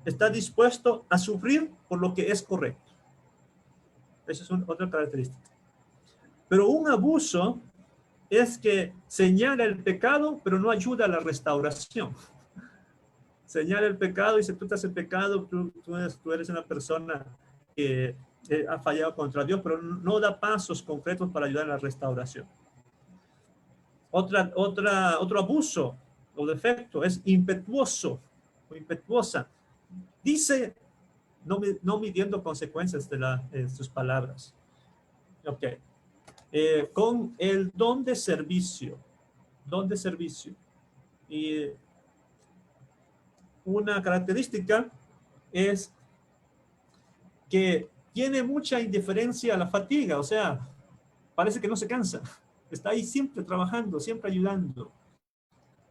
Speaker 1: está dispuesto a sufrir por lo que es correcto. Esa es otra característica. Pero un abuso es que señala el pecado, pero no ayuda a la restauración. Señala el pecado y dice, tú estás en pecado, tú eres una persona que ha fallado contra Dios, pero no da pasos concretos para ayudar a la restauración. Otro abuso o defecto es impetuoso o impetuosa. Dice, no midiendo consecuencias de sus palabras. Ok. Con el don de servicio. Don de servicio. Y una característica es que tiene mucha indiferencia a la fatiga, o sea, parece que no se cansa. Está ahí siempre trabajando, siempre ayudando.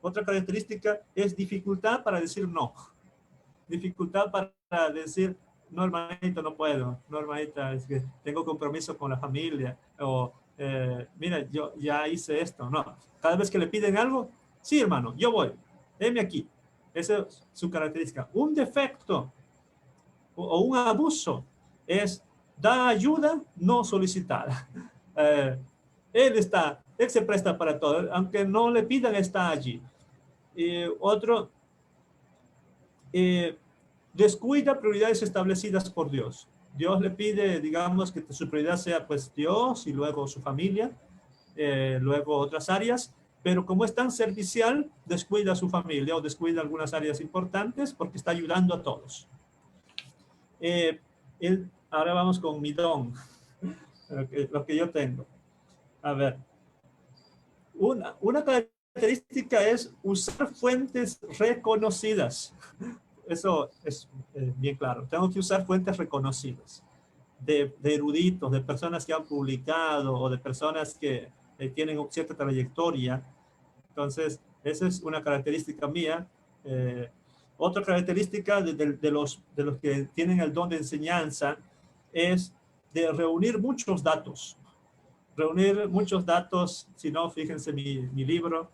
Speaker 1: Otra característica es dificultad para decir no. Dificultad para decir, no, hermanito, no puedo. No, hermanita, es que tengo compromiso con la familia. O, mira, yo ya hice esto. No, cada vez que le piden algo, sí, hermano, yo voy. Heme aquí. Esa es su característica. Un defecto o un abuso es dar ayuda no solicitada. Él se presta para todo, aunque no le pidan, está allí. Otro, descuida prioridades establecidas por Dios. Dios le pide, digamos, que su prioridad sea pues Dios y luego su familia, luego otras áreas, pero como es tan servicial, descuida a su familia o descuida algunas áreas importantes porque está ayudando a todos. Ahora vamos con mi don, lo que yo tengo. A ver, una característica es usar fuentes reconocidas. Eso es bien claro. Tengo que usar fuentes reconocidas de eruditos, de personas que han publicado o de personas que tienen cierta trayectoria. Entonces, esa es una característica mía. Otra característica de los que tienen el don de enseñanza es de reunir muchos datos. Reunir muchos datos, si no, fíjense mi libro,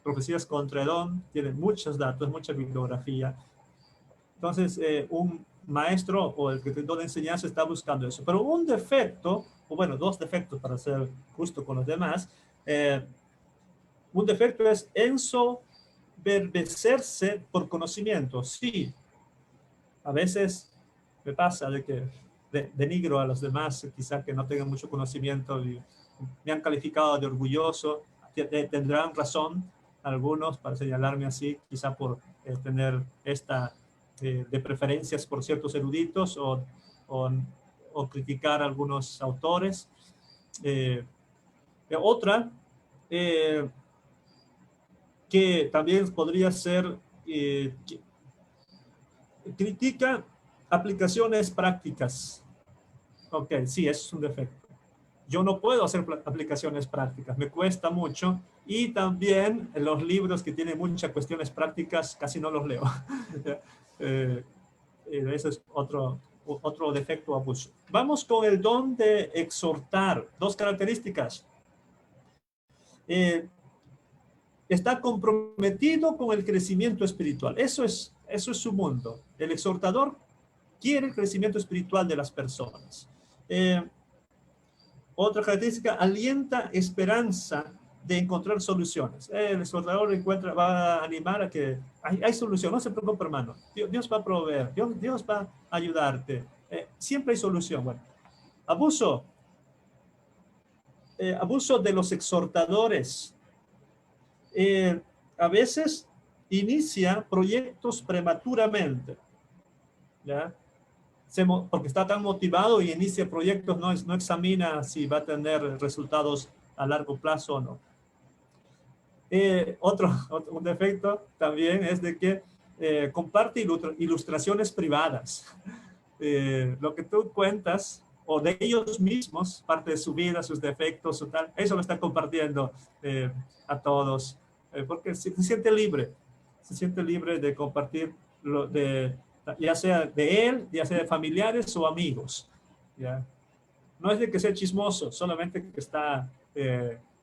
Speaker 1: Profecías contra Edom, tiene muchos datos, mucha bibliografía. Entonces, un maestro o el que te da enseñanza está buscando eso. Pero un defecto, o bueno, dos defectos para ser justo con los demás, un defecto es ensoberbecerse por conocimiento. Sí, a veces me pasa de que denigro a los demás, quizá que no tengan mucho conocimiento y me han calificado de orgulloso. Tendrán razón algunos para señalarme así, quizá por tener de preferencias por ciertos eruditos o criticar a algunos autores. Otra que también podría ser, critica aplicaciones prácticas. Ok, sí, es un defecto. Yo no puedo hacer aplicaciones prácticas, me cuesta mucho. Y también los libros que tienen muchas cuestiones prácticas, casi no los leo. Ese es otro defecto o abuso. Vamos con el don de exhortar. Dos características. Está comprometido con el crecimiento espiritual. Eso es su mundo. El exhortador quiere el crecimiento espiritual de las personas. Otra característica, alienta esperanza de encontrar soluciones. El exhortador va a animar a que hay solución, no se preocupe, hermano. Dios va a proveer, Dios va a ayudarte. Siempre hay solución. Bueno, abuso de los exhortadores. A veces inicia proyectos prematuramente, ¿ya? Porque está tan motivado y inicia proyectos, no examina si va a tener resultados a largo plazo o no. Un defecto también es de que comparte ilustraciones privadas. Lo que tú cuentas o de ellos mismos, parte de su vida, sus defectos o tal, eso lo está compartiendo a todos, porque se siente libre de compartir, ya sea de él, ya sea de familiares o amigos. ¿Ya? No es de que sea chismoso, solamente que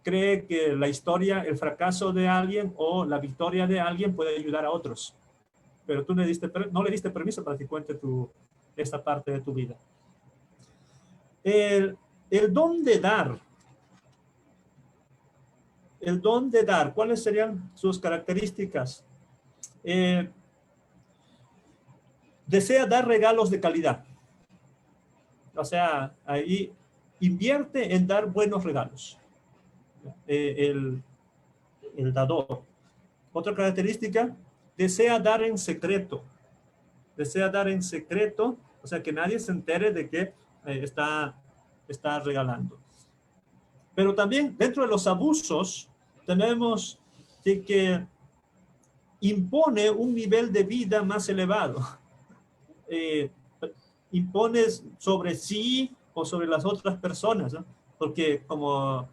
Speaker 1: cree que la historia, el fracaso de alguien o la victoria de alguien puede ayudar a otros. Pero tú no le diste permiso para que cuente esta parte de tu vida. El don de dar. El don de dar. ¿Cuáles serían sus características? Desea dar regalos de calidad. O sea, ahí invierte en dar buenos regalos. El dador. Otra característica, desea dar en secreto. Desea dar en secreto, o sea, que nadie se entere de que está regalando. Pero también dentro de los abusos tenemos de que impone un nivel de vida más elevado. Impones sobre sí o sobre las otras personas, ¿no? Porque como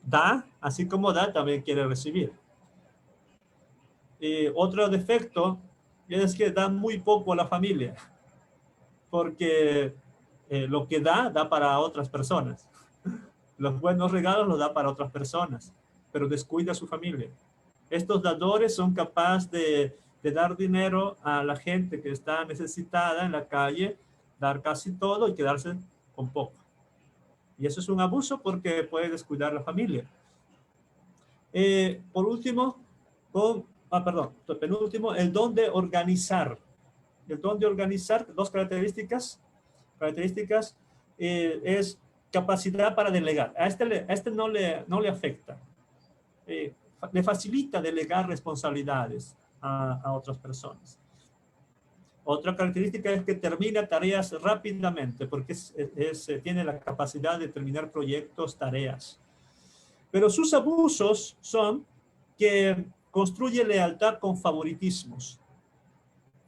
Speaker 1: da, así como da, también quiere recibir. Otro defecto es que da muy poco a la familia, porque lo que da para otras personas. Los buenos regalos los da para otras personas, pero descuida a su familia. Estos dadores son capaces de dar dinero a la gente que está necesitada en la calle, dar casi todo y quedarse con poco. Y eso es un abuso porque puede descuidar a la familia. Por último, penúltimo, el don de organizar. El don de organizar, dos características es capacidad para delegar. A este no le afecta. Le facilita delegar responsabilidades a otras personas. Otra característica es que termina tareas rápidamente porque tiene la capacidad de terminar proyectos, tareas. Pero sus abusos son que construye lealtad con favoritismos.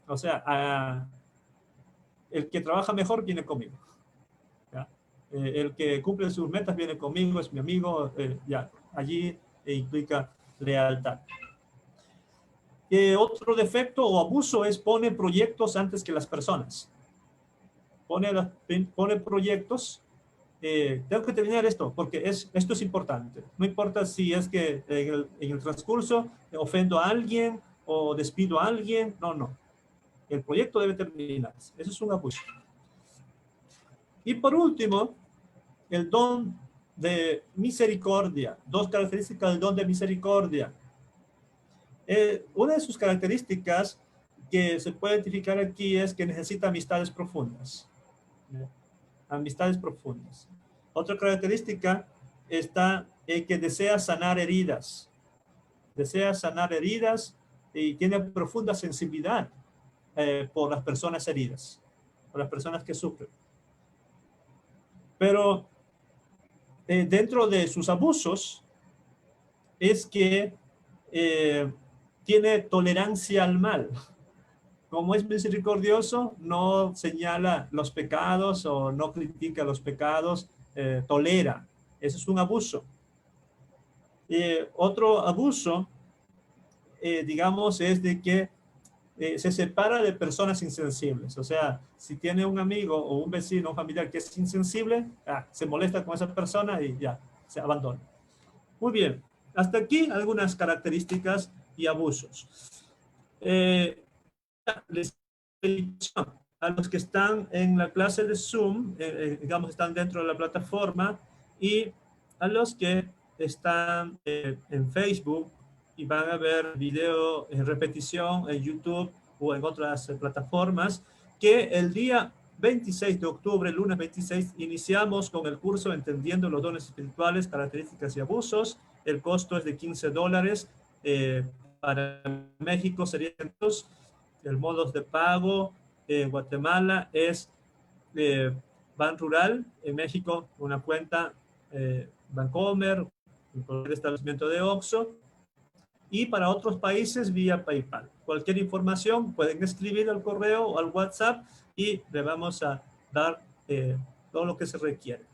Speaker 1: O sea, el que trabaja mejor viene conmigo. ¿Ya? El que cumple sus metas viene conmigo, es mi amigo. Ya, allí implica lealtad. Otro defecto o abuso es pone proyectos antes que las personas. Pone proyectos. Tengo que terminar esto porque esto es importante. No importa si es que en el transcurso ofendo a alguien o despido a alguien. No. El proyecto debe terminar. Eso es un abuso. Y por último, el don de misericordia. Dos características del don de misericordia. Una de sus características que se puede identificar aquí es que necesita amistades profundas. Amistades profundas. Otra característica está en que desea sanar heridas. Desea sanar heridas y tiene profunda sensibilidad por las personas heridas, por las personas que sufren. Pero dentro de sus abusos es que tiene tolerancia al mal. Como es misericordioso, no señala los pecados o no critica los pecados, tolera. Eso es un abuso. Otro abuso, digamos, es de que se separa de personas insensibles. O sea, si tiene un amigo o un vecino, un familiar que es insensible, se molesta con esa persona y ya, se abandona. Muy bien. Hasta aquí algunas características y abusos. Les a los que están en la clase de Zoom, digamos, están dentro de la plataforma, y a los que están en Facebook y van a ver video en repetición en YouTube o en otras plataformas, que el día 26 de octubre, lunes 26, iniciamos con el curso Entendiendo los dones espirituales, características y abusos. El costo es de $15. Para México serían el modos de pago. En Guatemala es Ban Rural, en México una cuenta Bancomer, el establecimiento de Oxxo, y para otros países vía PayPal. Cualquier información pueden escribir al correo o al WhatsApp y le vamos a dar todo lo que se requiere.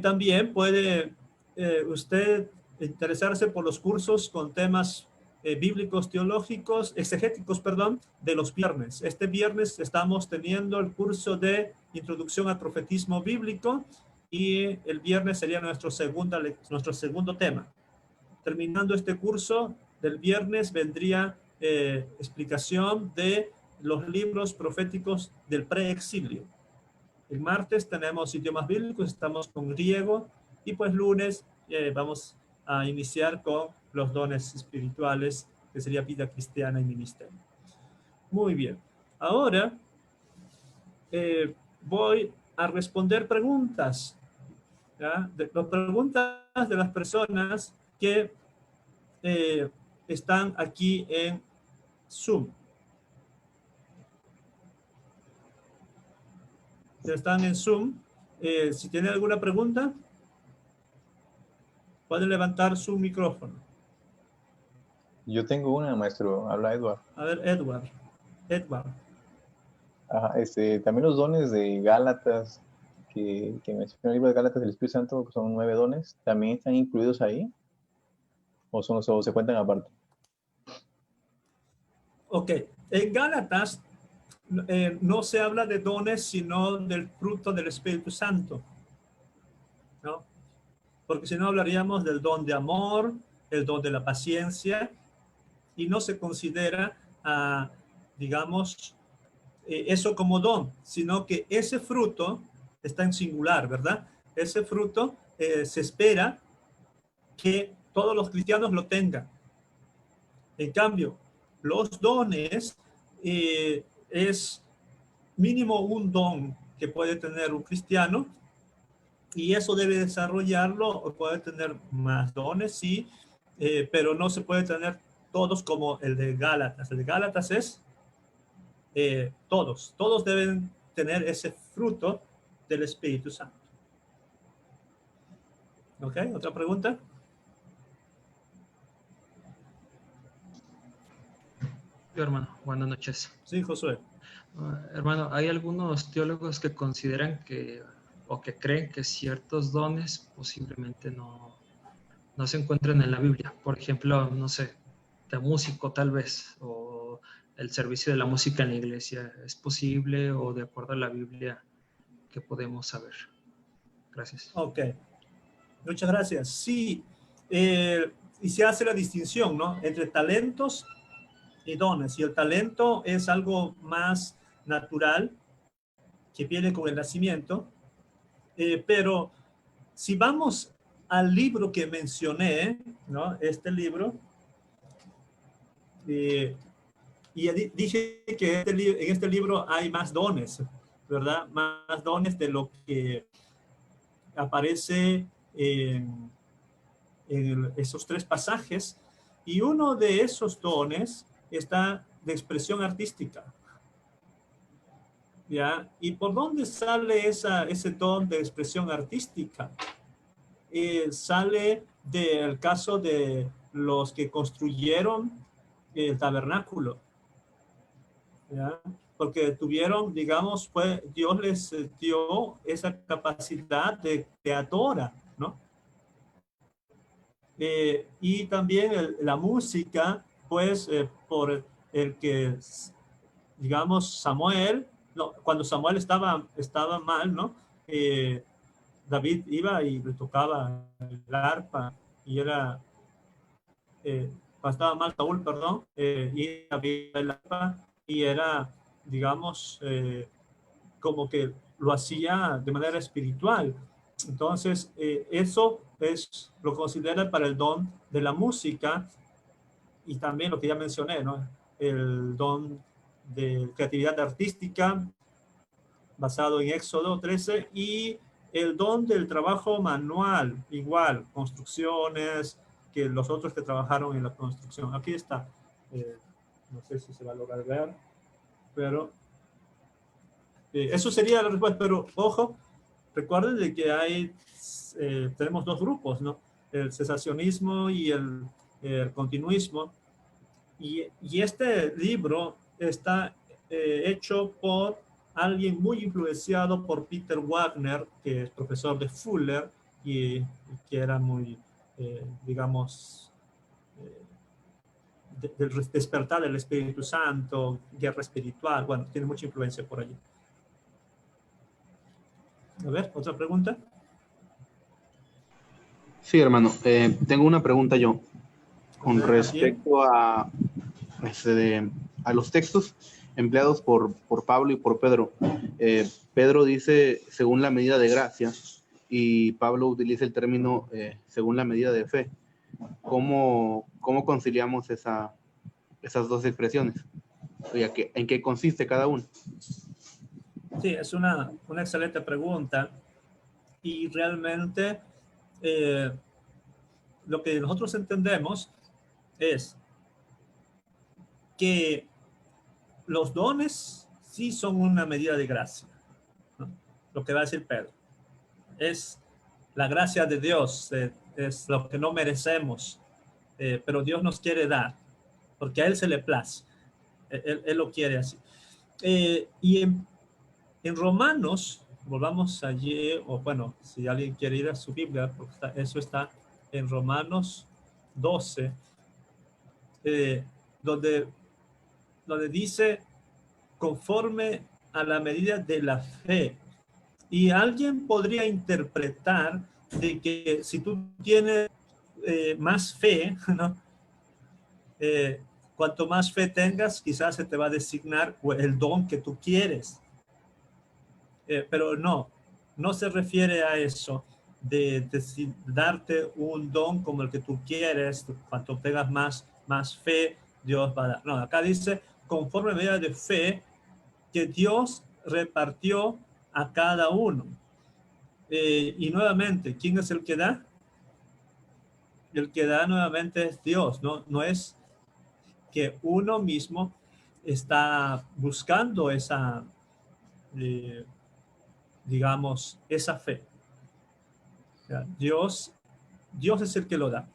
Speaker 1: También puede usted interesarse por los cursos con temas bíblicos, teológicos, exegéticos, perdón, de los viernes. Este viernes estamos teniendo el curso de Introducción al Profetismo Bíblico y el viernes sería nuestro segundo tema. Terminando este curso del viernes vendría explicación de los libros proféticos del preexilio. El martes tenemos idiomas bíblicos, estamos con griego y pues lunes vamos a iniciar con los dones espirituales, que sería vida cristiana y ministerio. Muy bien. Ahora voy a responder preguntas. ¿Ya? Las preguntas de las personas que están aquí en Zoom. Que están en Zoom. Si tienen alguna pregunta, pueden levantar su micrófono.
Speaker 2: Yo tengo una, maestro. Habla Edward.
Speaker 1: A ver, Edward.
Speaker 2: Ajá, también los dones de Gálatas, que menciona el libro de Gálatas del Espíritu Santo, que son 9 dones, ¿también están incluidos ahí? ¿O se cuentan aparte?
Speaker 1: Ok. En Gálatas no se habla de dones, sino del fruto del Espíritu Santo, ¿no? Porque si no hablaríamos del don de amor, el don de la paciencia, y no se considera, digamos, eso como don, sino que ese fruto está en singular, ¿verdad? Ese fruto se espera que todos los cristianos lo tengan. En cambio, los dones es mínimo un don que puede tener un cristiano y eso debe desarrollarlo, o puede tener más dones, sí, pero no se puede tener todos como el de Gálatas. El de Gálatas es todos deben tener ese fruto del Espíritu Santo. ¿Ok? ¿Otra pregunta?
Speaker 3: Yo, hermano, buenas noches.
Speaker 1: Sí, Josué.
Speaker 3: Hermano, hay algunos teólogos que consideran o que creen que ciertos dones posiblemente no se encuentran en la Biblia. Por ejemplo, no sé, de músico tal vez, o el servicio de la música en la iglesia. ¿Es posible o de acuerdo a la Biblia que podemos saber? Gracias.
Speaker 1: Ok. Muchas gracias. Sí, y se hace la distinción, ¿no? Entre talentos y dones. Y el talento es algo más natural que viene con el nacimiento. Pero si vamos al libro que mencioné, ¿no? Este libro, y dije que en este libro hay más dones, ¿verdad? Más dones de lo que aparece en esos 3 pasajes, y uno de esos dones está de expresión artística. ¿Ya? ¿Y por dónde sale ese don de expresión artística? Sale del caso de los que construyeron el tabernáculo. ¿Ya? Porque tuvieron, digamos, Dios les dio esa capacidad de creadora, ¿no? Y también la música, pues, por el que, digamos, Samuel, no, cuando Samuel estaba mal, ¿no? David iba y le tocaba el arpa y era, cuando estaba mal Saúl, perdón, y David el arpa y era, digamos, como que lo hacía de manera espiritual. Entonces, eso lo considera para el don de la música y también lo que ya mencioné, ¿no? El don de creatividad artística basado en Éxodo 13 y el don del trabajo manual, igual, construcciones, que los otros que trabajaron en la construcción. Aquí está. No sé si se va a lograr ver, pero eso sería la respuesta, pero ojo, recuerden de que tenemos 2 grupos, ¿no? El cesacionismo y el continuismo. Y este libro está hecho por alguien muy influenciado por Peter Wagner, que es profesor de Fuller y que era muy, digamos, del despertar del Espíritu Santo, guerra espiritual. Bueno, tiene mucha influencia por allí. A ver, otra pregunta.
Speaker 4: Sí, hermano. Tengo una pregunta yo con
Speaker 1: A ver,
Speaker 4: respecto a los textos empleados por Pablo y por Pedro. Pedro dice según la medida de gracia y Pablo utiliza el término según la medida de fe. ¿Cómo conciliamos esas dos expresiones? ¿En qué consiste cada uno?
Speaker 1: Sí, es una excelente pregunta y realmente lo que nosotros entendemos es que los dones sí son una medida de gracia, ¿no? Lo que va a decir Pedro es la gracia de Dios, es lo que no merecemos, pero Dios nos quiere dar, porque a Él se le place, Él lo quiere así. Y en Romanos, volvamos allí, o bueno, si alguien quiere ir a su Biblia, porque eso está en Romanos 12, donde dice conforme a la medida de la fe. Y alguien podría interpretar de que si tú tienes más fe, ¿no? Cuanto más fe tengas, quizás se te va a designar el don que tú quieres. Pero no se refiere a eso de darte un don como el que tú quieres. Cuanto tengas más fe, Dios va a dar. No, acá dice conforme a medida de fe que Dios repartió a cada uno. Y nuevamente, ¿quién es el que da? El que da nuevamente es Dios, no es que uno mismo está buscando esa, digamos, esa fe. O sea, Dios es el que lo da.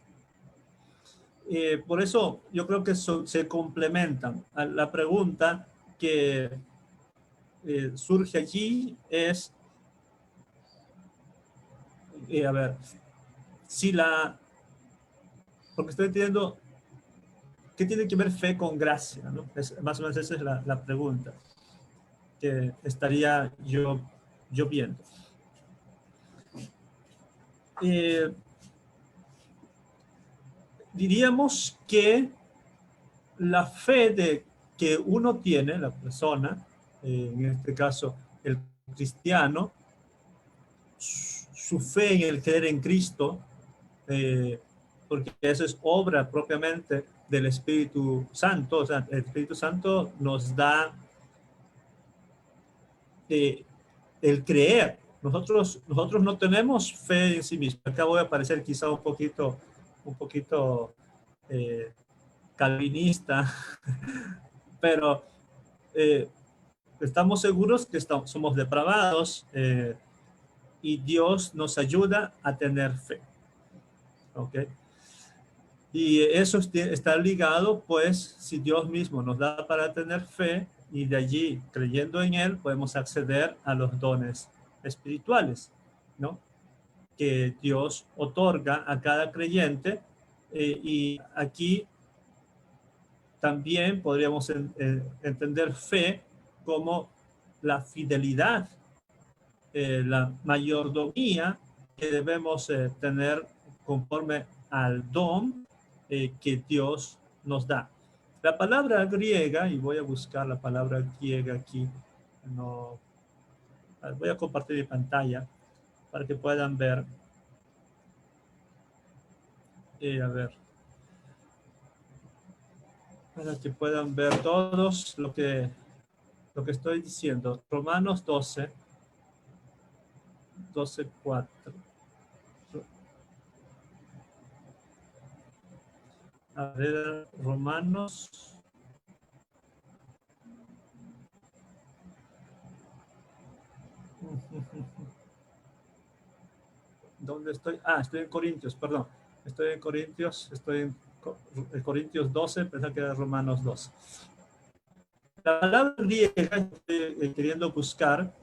Speaker 1: Por eso yo creo que se complementan. La pregunta que surge allí es, a ver, si porque estoy entendiendo, ¿qué tiene que ver fe con gracia? ¿No? Más o menos esa es la pregunta que estaría yo viendo. Diríamos que la fe que uno tiene, la persona, en este caso el cristiano, su fe en el creer en Cristo, porque eso es obra propiamente del Espíritu Santo. O sea, el Espíritu Santo nos da el creer. Nosotros no tenemos fe en sí mismos. Acá voy a parecer quizá un poquito calvinista, pero estamos seguros que somos depravados y Dios nos ayuda a tener fe. ¿Ok? Y eso está ligado, pues, si Dios mismo nos da para tener fe y de allí, creyendo en Él, podemos acceder a los dones espirituales, ¿no? Que Dios otorga a cada creyente. Y aquí también podríamos entender fe como la fidelidad, la mayordomía que debemos tener conforme al don que Dios nos da. La palabra griega, y voy a buscar la palabra griega aquí, voy a compartir mi pantalla para que puedan ver. A ver, para que puedan ver todos lo que estoy diciendo. Romanos 12, 4. A ver, Romanos. ¿Dónde estoy? Estoy en Corintios, perdón. Estoy en Corintios 12, pensé que era Romanos 12. La palabra griega que estoy queriendo buscar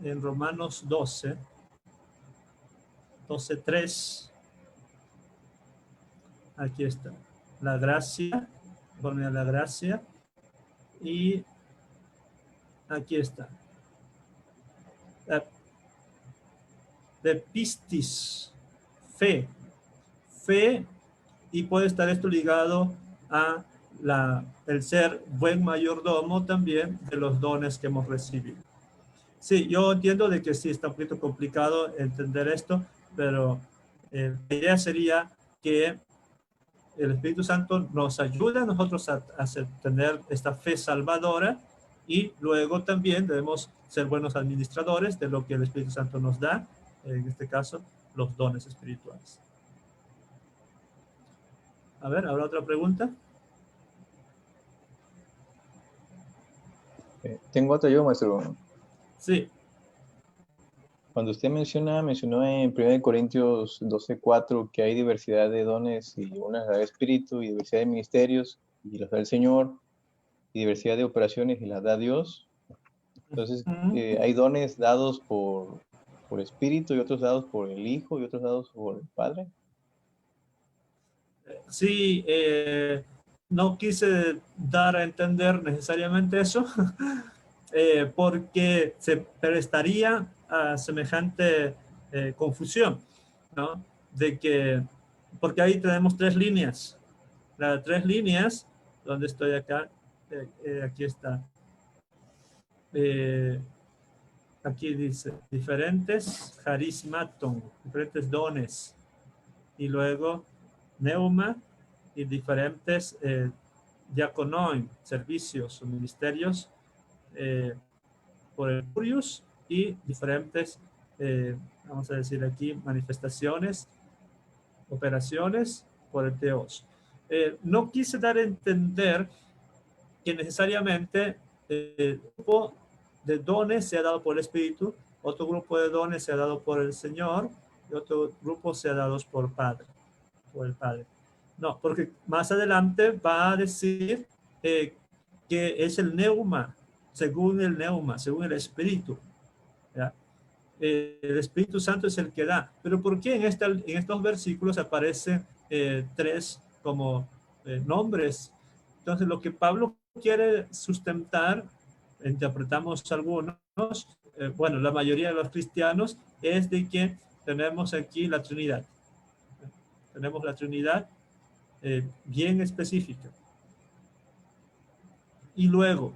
Speaker 1: en Romanos 12:3. Aquí está. La gracia, conforme a la gracia. Y aquí está. De pistis, fe. Fe, y puede estar esto ligado a el ser buen mayordomo también de los dones que hemos recibido. Sí, yo entiendo de que sí está un poquito complicado entender esto, pero la idea sería que el Espíritu Santo nos ayuda a nosotros a tener esta fe salvadora, y luego también debemos ser buenos administradores de lo que el Espíritu Santo nos da, en este caso, los dones espirituales. A ver, ¿habrá otra pregunta?
Speaker 2: Tengo otra yo, maestro.
Speaker 1: Sí.
Speaker 2: Cuando usted mencionó en 1 Corintios 12:4 que hay diversidad de dones y una la da el Espíritu, y diversidad de ministerios y las da el Señor, y diversidad de operaciones y las da Dios. Entonces, hay dones dados por Espíritu y otros dados por el Hijo y otros dados por el Padre.
Speaker 1: Sí, no quise dar a entender necesariamente eso, porque se prestaría a semejante confusión, ¿no? De que, porque ahí tenemos tres líneas. Las tres líneas, donde estoy acá, aquí está. Aquí dice, diferentes charismaton, diferentes dones. Y luego, neuma, y diferentes diaconoin, servicios o ministerios por el curios, y diferentes, vamos a decir aquí, manifestaciones, operaciones por el teos. No quise dar a entender que necesariamente el grupo de dones se ha dado por el Espíritu, otro grupo de dones se ha dado por el Señor, y otro grupo se ha dado por el Padre. No, porque más adelante va a decir que es el neuma, según el Espíritu. ¿Ya? El Espíritu Santo es el que da. Pero ¿por qué en estos versículos aparecen tres como nombres? Entonces, lo que Pablo quiere sustentar, interpretamos algunos, bueno, la mayoría de los cristianos, es de que tenemos aquí la Trinidad. Tenemos la Trinidad bien específica. Y luego,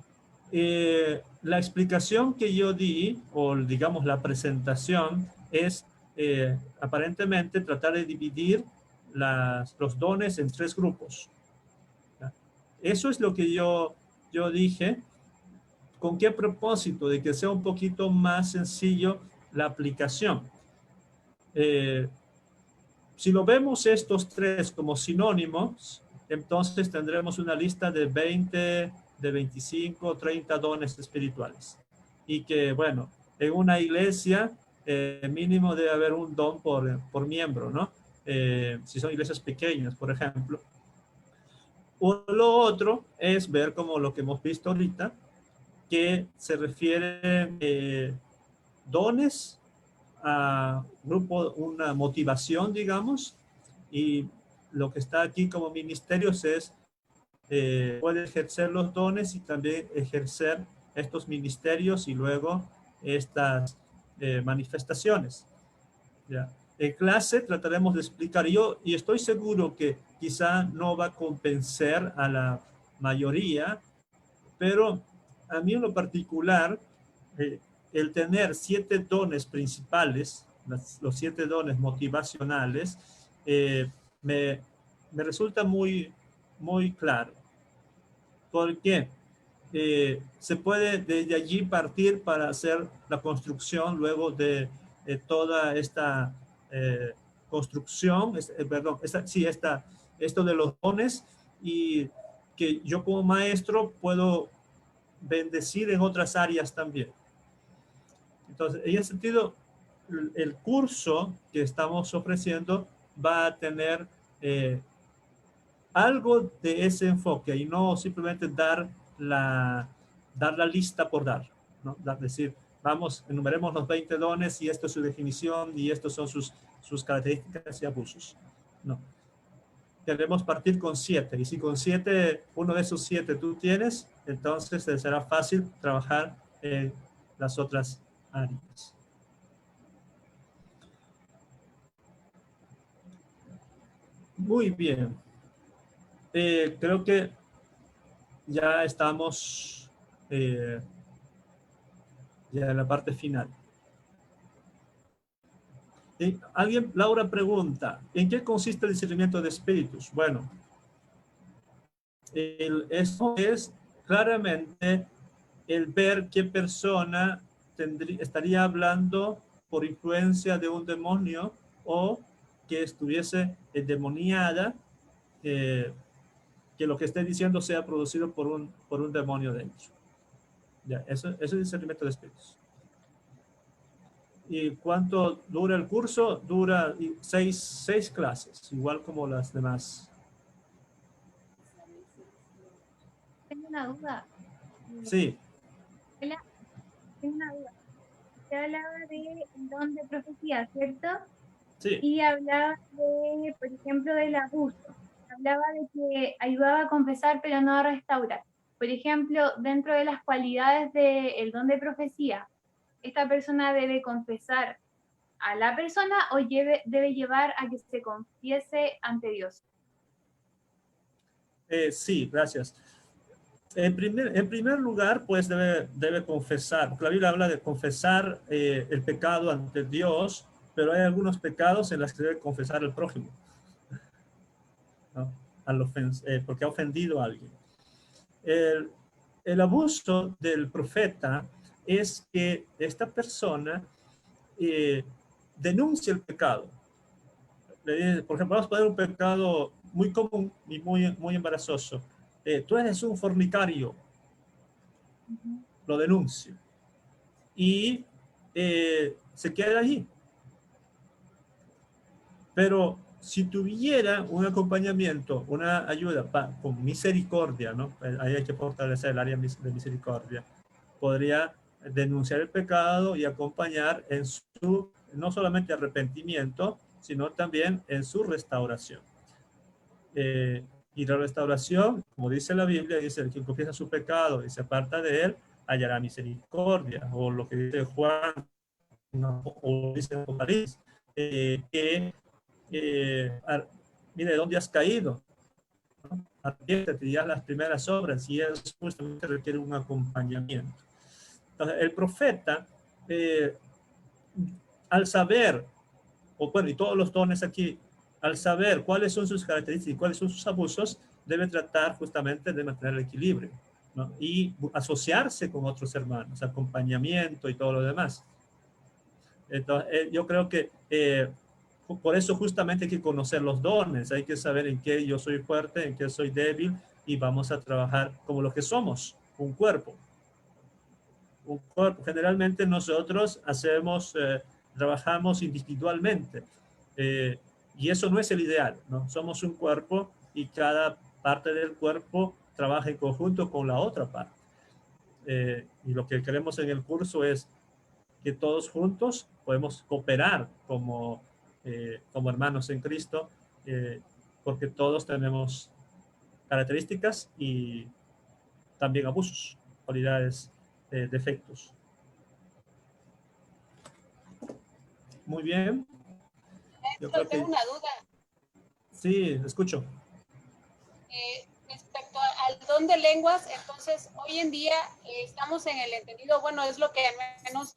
Speaker 1: la explicación que yo di, o digamos la presentación, es aparentemente tratar de dividir los dones en tres grupos. ¿Ya? Eso es lo que yo dije. ¿Con qué propósito? De que sea un poquito más sencillo la aplicación. Si lo vemos estos tres como sinónimos, entonces tendremos una lista de 20, de 25, 30 dones espirituales. Y que, bueno, en una iglesia mínimo debe haber un don por miembro, ¿no? Si son iglesias pequeñas, por ejemplo. O lo otro es ver como lo que hemos visto ahorita, que se refiere dones a grupo, una motivación, digamos, y lo que está aquí como ministerios es puede ejercer los dones y también ejercer estos ministerios y luego estas manifestaciones. ¿Ya? En clase trataremos de explicar y estoy seguro que quizá no va a convencer a la mayoría, pero a mí en lo particular, el tener 7 dones principales, los 7 dones motivacionales, me resulta muy, muy claro. Porque se puede desde allí partir para hacer la construcción luego de toda esta construcción, perdón, esto de los dones, y que yo como maestro puedo bendecir en otras áreas también. Entonces, en ese sentido, el curso que estamos ofreciendo va a tener algo de ese enfoque y no simplemente dar la lista por dar, ¿no? Decir, vamos, enumeremos los 20 dones y esto es su definición y estos son sus características y abusos. No. Queremos partir con 7 y si con 7, uno de esos 7 tú tienes, entonces te será fácil trabajar en las otras áreas. Muy bien. Creo que ya estamos ya en la parte final. Laura pregunta, ¿en qué consiste el discernimiento de espíritus? Bueno, eso es claramente el ver qué persona estaría hablando por influencia de un demonio o que estuviese endemoniada, que lo que esté diciendo sea producido por un demonio dentro. Ya, eso es discernimiento de espíritus. ¿Y cuánto dura el curso? Dura 6 clases, igual como las demás.
Speaker 5: Tengo una duda.
Speaker 1: Sí.
Speaker 5: Tengo una duda. Se hablaba de don de profecía, ¿cierto?
Speaker 1: Sí.
Speaker 5: Y hablaba de, por ejemplo, del abuso. Hablaba de que ayudaba a confesar, pero no a restaurar. Por ejemplo, dentro de las cualidades del don de profecía, ¿esta persona debe confesar a la persona o debe llevar a que se confiese ante Dios?
Speaker 1: Sí, gracias. En primer lugar, pues debe confesar, porque la Biblia habla de confesar el pecado ante Dios, pero hay algunos pecados en los que debe confesar el prójimo, ¿no? Porque ha ofendido a alguien. El abuso del profeta es que esta persona denuncia el pecado. Por ejemplo, vamos a poner un pecado muy común y muy embarazoso. Tú eres un fornicario. Lo denuncio. Y se queda allí. Pero si tuviera un acompañamiento, una ayuda con misericordia, ¿no? Ahí hay que fortalecer el área de misericordia. Podría denunciar el pecado y acompañar en su, no solamente arrepentimiento, sino también en su restauración. Y la restauración, como dice la Biblia, dice: el que confiesa su pecado y se aparta de él, hallará misericordia. O lo que dice Juan, o dice Apocalipsis, mire, ¿dónde has caído? ¿No? Arrepiéntete y haz las primeras obras, y eso justamente requiere un acompañamiento. Entonces, el profeta, al saber, y todos los dones aquí, al saber cuáles son sus características y cuáles son sus abusos, debe tratar justamente de mantener el equilibrio, ¿no? Y asociarse con otros hermanos, acompañamiento y todo lo demás. Entonces, yo creo que por eso justamente hay que conocer los dones, hay que saber en qué yo soy fuerte, en qué soy débil, y vamos a trabajar como lo que somos, un cuerpo. Un cuerpo. Generalmente nosotros trabajamos individualmente, y eso no es el ideal, ¿no? Somos un cuerpo y cada parte del cuerpo trabaja en conjunto con la otra parte. Y lo que queremos en el curso es que todos juntos podemos cooperar como hermanos en Cristo, porque todos tenemos características y también abusos, cualidades, defectos. Muy bien. Yo creo que...
Speaker 6: Tengo una duda.
Speaker 1: Sí, escucho.
Speaker 6: Respecto al don de lenguas, entonces hoy en día estamos en el entendido, bueno, es lo que al menos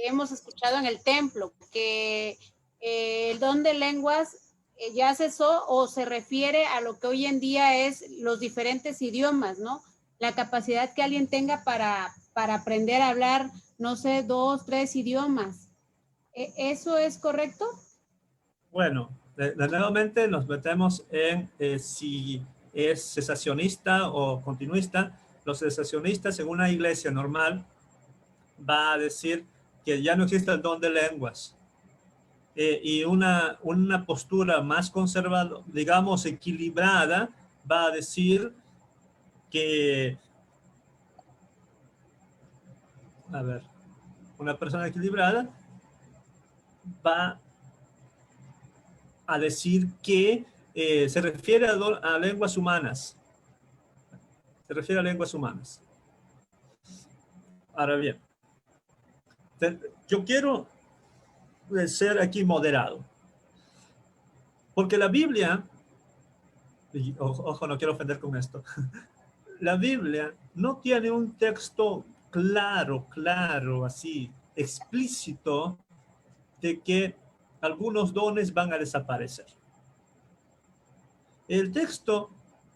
Speaker 6: hemos escuchado en el templo, que el don de lenguas ya cesó, o se refiere a lo que hoy en día es los diferentes idiomas, ¿no? La capacidad que alguien tenga para aprender a hablar, no sé, 2, 3 idiomas. ¿Eso es correcto?
Speaker 1: Bueno, nuevamente nos metemos en si es cesacionista o continuista. Los cesacionistas en una iglesia normal va a decir que ya no existe el don de lenguas, y una postura más conservadora, digamos equilibrada, va a decir que, a ver, una persona equilibrada va a decir que se refiere a lenguas humanas. Se refiere a lenguas humanas. Ahora bien, yo quiero ser aquí moderado. Porque la Biblia, y ojo, no quiero ofender con esto, la Biblia no tiene un texto claro, así, explícito, de que algunos dones van a desaparecer. El texto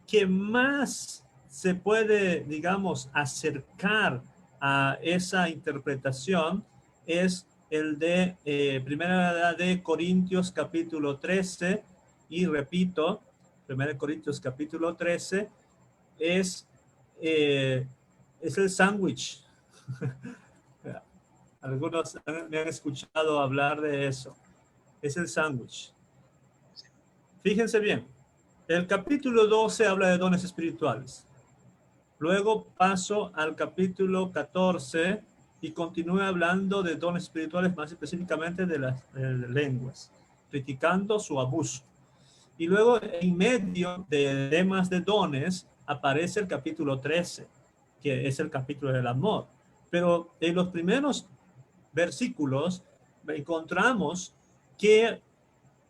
Speaker 1: que más se puede, digamos, acercar a esa interpretación es el de Primera de Corintios capítulo 13, y repito, Primera de Corintios capítulo 13 es el sándwich. Algunos me han escuchado hablar de eso. Es el sándwich. Fíjense bien, el capítulo 12 habla de dones espirituales. Luego paso al capítulo 14 y continúo hablando de dones espirituales, más específicamente de las lenguas, criticando su abuso. Y luego en medio de temas de dones aparece el capítulo 13, que es el capítulo del amor. Pero en los primeros versículos encontramos que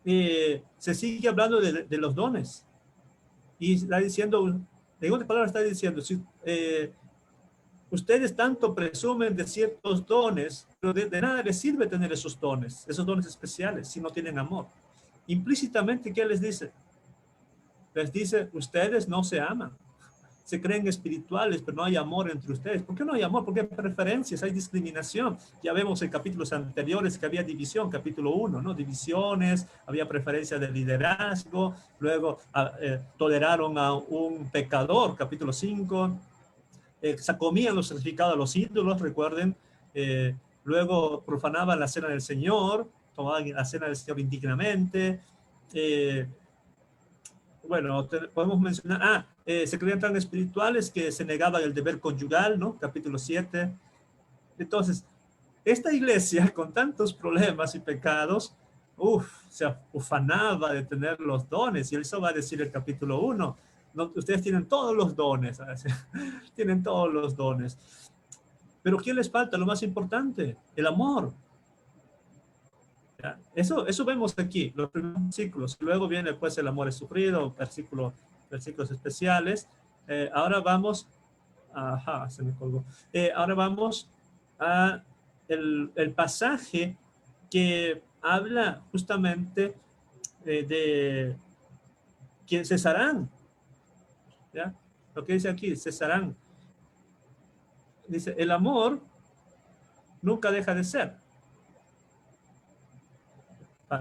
Speaker 1: se sigue hablando de los dones. Y está diciendo, en otras palabras está diciendo, si ustedes tanto presumen de ciertos dones, pero de nada les sirve tener esos dones especiales, si no tienen amor. Implícitamente, ¿qué les dice? Les dice, ustedes no se aman. Se creen espirituales, pero no hay amor entre ustedes. ¿Por qué no hay amor? Porque hay preferencias, hay discriminación. Ya vemos en capítulos anteriores que había división, capítulo 1, ¿no? Divisiones, había preferencia de liderazgo, luego toleraron a un pecador, capítulo 5, se comían los sacrificados a los ídolos, recuerden, luego profanaban la cena del Señor, tomaban la cena del Señor indignamente, bueno, podemos mencionar, se creían tan espirituales que se negaban el deber conyugal, ¿no? Capítulo 7. Entonces, esta iglesia con tantos problemas y pecados, se ufanaba de tener los dones, y eso va a decir el capítulo 1. No, ustedes tienen todos los dones, tienen todos los dones. Pero ¿qué les falta? Lo más importante, el amor. Eso vemos aquí, los primeros versículos. Luego viene pues el amor es sufrido, versículos especiales. Ahora vamos, se me colgó. Ahora vamos a el pasaje que habla justamente de que cesarán. ¿Ya? Lo que dice aquí, cesarán. Dice, el amor nunca deja de ser.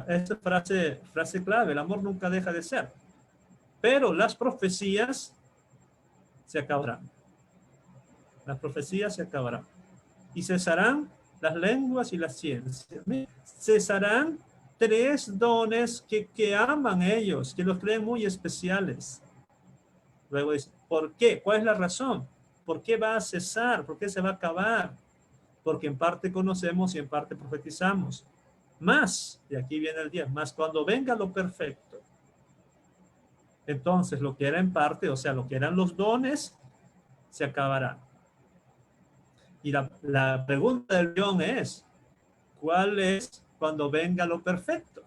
Speaker 1: Esta frase clave, el amor nunca deja de ser. Pero las profecías se acabarán. Las profecías se acabarán. Y cesarán las lenguas y las ciencias. Cesarán 3 dones que aman ellos, que los creen muy especiales. Luego dice, ¿por qué? ¿Cuál es la razón? ¿Por qué va a cesar? ¿Por qué se va a acabar? Porque en parte conocemos y en parte profetizamos. Más, y aquí viene el 10, más cuando venga lo perfecto. Entonces lo que era en parte, o sea, lo que eran los dones, se acabará. Y la pregunta del guión es, ¿cuál es cuando venga lo perfecto?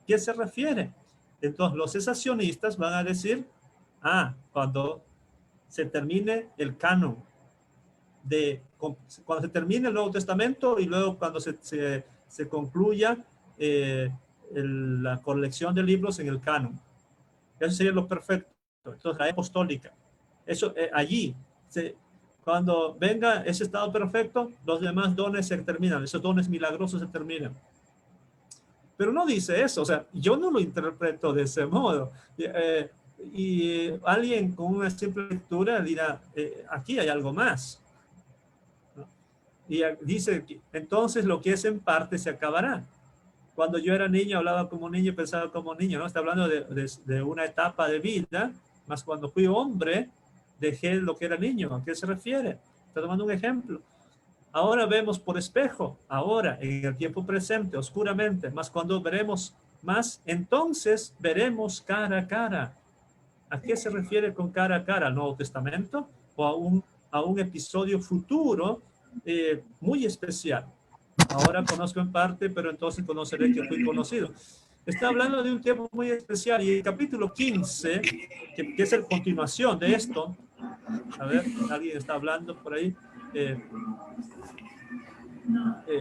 Speaker 1: ¿Qué se refiere? Entonces los cesacionistas van a decir, cuando se termine el canon, cuando se termine el Nuevo Testamento y luego cuando se concluya la colección de libros en el canon. Eso sería lo perfecto. Entonces, la apostólica. Eso, allí, cuando venga ese estado perfecto, los demás dones se terminan, esos dones milagrosos se terminan. Pero no dice eso, o sea, yo no lo interpreto de ese modo. Y alguien con una simple lectura dirá, aquí hay algo más. Y dice, entonces lo que es en parte se acabará. Cuando yo era niño, hablaba como niño, pensaba como niño, ¿no? Está hablando de una etapa de vida, mas cuando fui hombre, dejé lo que era niño. ¿A qué se refiere? Está tomando un ejemplo. Ahora vemos por espejo, ahora, en el tiempo presente, oscuramente, mas cuando veremos más, entonces veremos cara a cara. ¿A qué se refiere con cara a cara? ¿Al Nuevo Testamento? ¿O a un episodio futuro muy especial? Ahora conozco en parte, pero entonces conoceré que fui conocido. Está hablando de un tiempo muy especial, y el capítulo 15, que es la continuación de esto. A ver, alguien está hablando por ahí.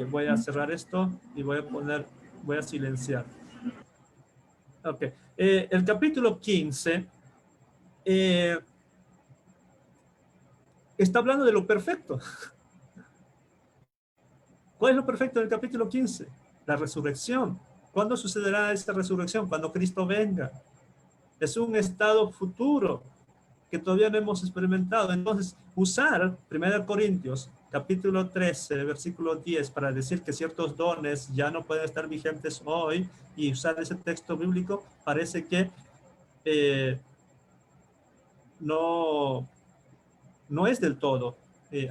Speaker 1: Voy a cerrar esto y voy a silenciar. Ok. El capítulo 15 está hablando de lo perfecto. ¿Cuál es lo perfecto del capítulo 15? La resurrección. ¿Cuándo sucederá esta resurrección? Cuando Cristo venga. Es un estado futuro que todavía no hemos experimentado. Entonces, usar 1 Corintios, capítulo 13, versículo 10, para decir que ciertos dones ya no pueden estar vigentes hoy, y usar ese texto bíblico, parece que no es del todo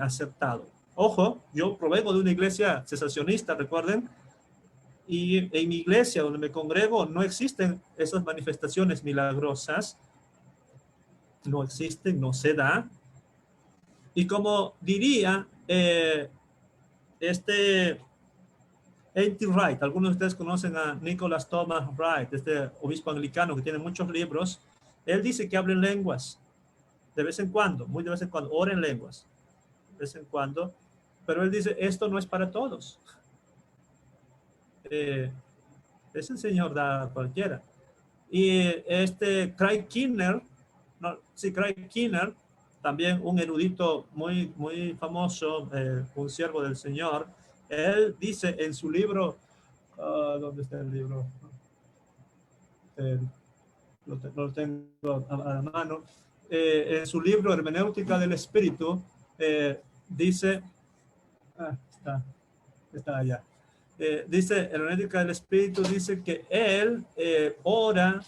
Speaker 1: aceptado. Ojo, yo provengo de una iglesia cesacionista, recuerden, y en mi iglesia donde me congrego no existen esas manifestaciones milagrosas, no existen, no se da. Y como diría A.T. Wright, algunos de ustedes conocen a Nicholas Thomas Wright, este obispo anglicano que tiene muchos libros, él dice que hablen lenguas de vez en cuando, muy de vez en cuando, oren lenguas de vez en cuando, pero él dice, esto no es para todos. Es el Señor da a cualquiera. Y Craig Kinner, Craig Kinner, también un erudito muy, muy famoso, un siervo del Señor, él dice en su libro, ¿dónde está el libro? Lo tengo a la mano. En su libro Hermenéutica del Espíritu, dice, está allá. Dice, Hermenéutica del Espíritu, dice que él ora,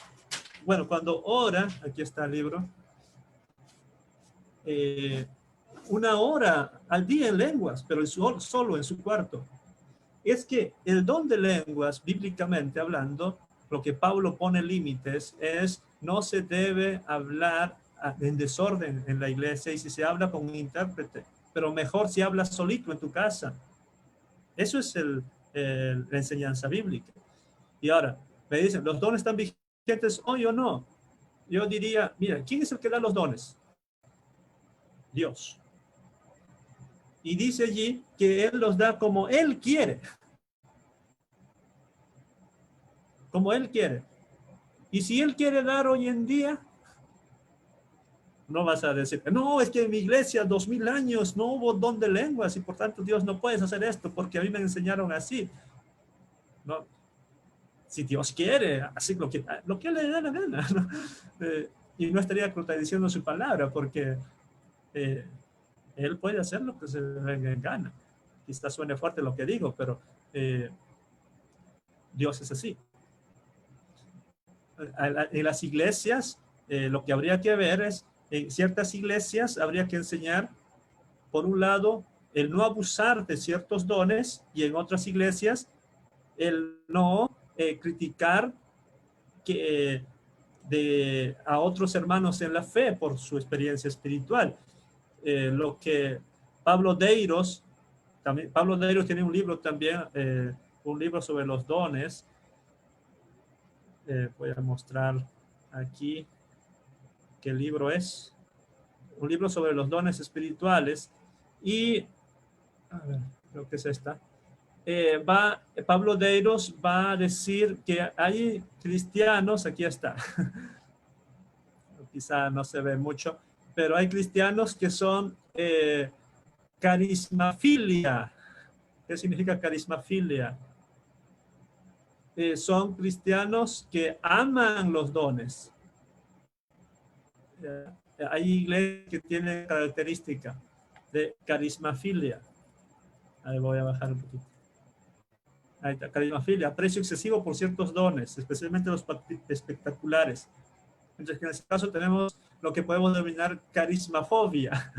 Speaker 1: bueno, cuando ora, aquí está el libro, 1 hora al día en lenguas, pero solo en su cuarto. Es que el don de lenguas, bíblicamente hablando, lo que Pablo pone límites es, no se debe hablar en desorden en la iglesia, y si se habla con un intérprete, pero mejor si hablas solito en tu casa. Eso es la enseñanza bíblica. Y ahora, me dicen, ¿los dones están vigentes hoy o no? Yo diría, mira, ¿quién es el que da los dones? Dios. Y dice allí que Él los da como Él quiere. Como Él quiere. Y si Él quiere dar hoy en día, no vas a decir, no, es que en mi iglesia 2000 años no hubo don de lenguas y por tanto Dios no puedes hacer esto porque a mí me enseñaron así. No. Si Dios quiere, así lo que le dé la gana, ¿no? Y no estaría contradiciendo su palabra, porque Él puede hacer lo que se le venga en gana. Quizás suene fuerte lo que digo, pero Dios es así. En las iglesias, lo que habría que ver es, en ciertas iglesias habría que enseñar, por un lado, el no abusar de ciertos dones, y en otras iglesias, el no criticar a otros hermanos en la fe por su experiencia espiritual. Lo que Pablo Deiros tiene un libro también, un libro sobre los dones. Voy a mostrar aquí qué libro es. Un libro sobre los dones espirituales. Y, a ver, creo que es esta. Pablo Deiros va a decir que hay cristianos, aquí está, quizá no se ve mucho, pero hay cristianos que son carismafilia. ¿Qué significa carismafilia? Son cristianos que aman los dones. Hay iglesias que tienen característica de carismafilia. Ahí voy a bajar un poquito. Ahí está, carismafilia, aprecio excesivo por ciertos dones, especialmente los espectaculares. Entonces, en este caso tenemos lo que podemos denominar carismafobia,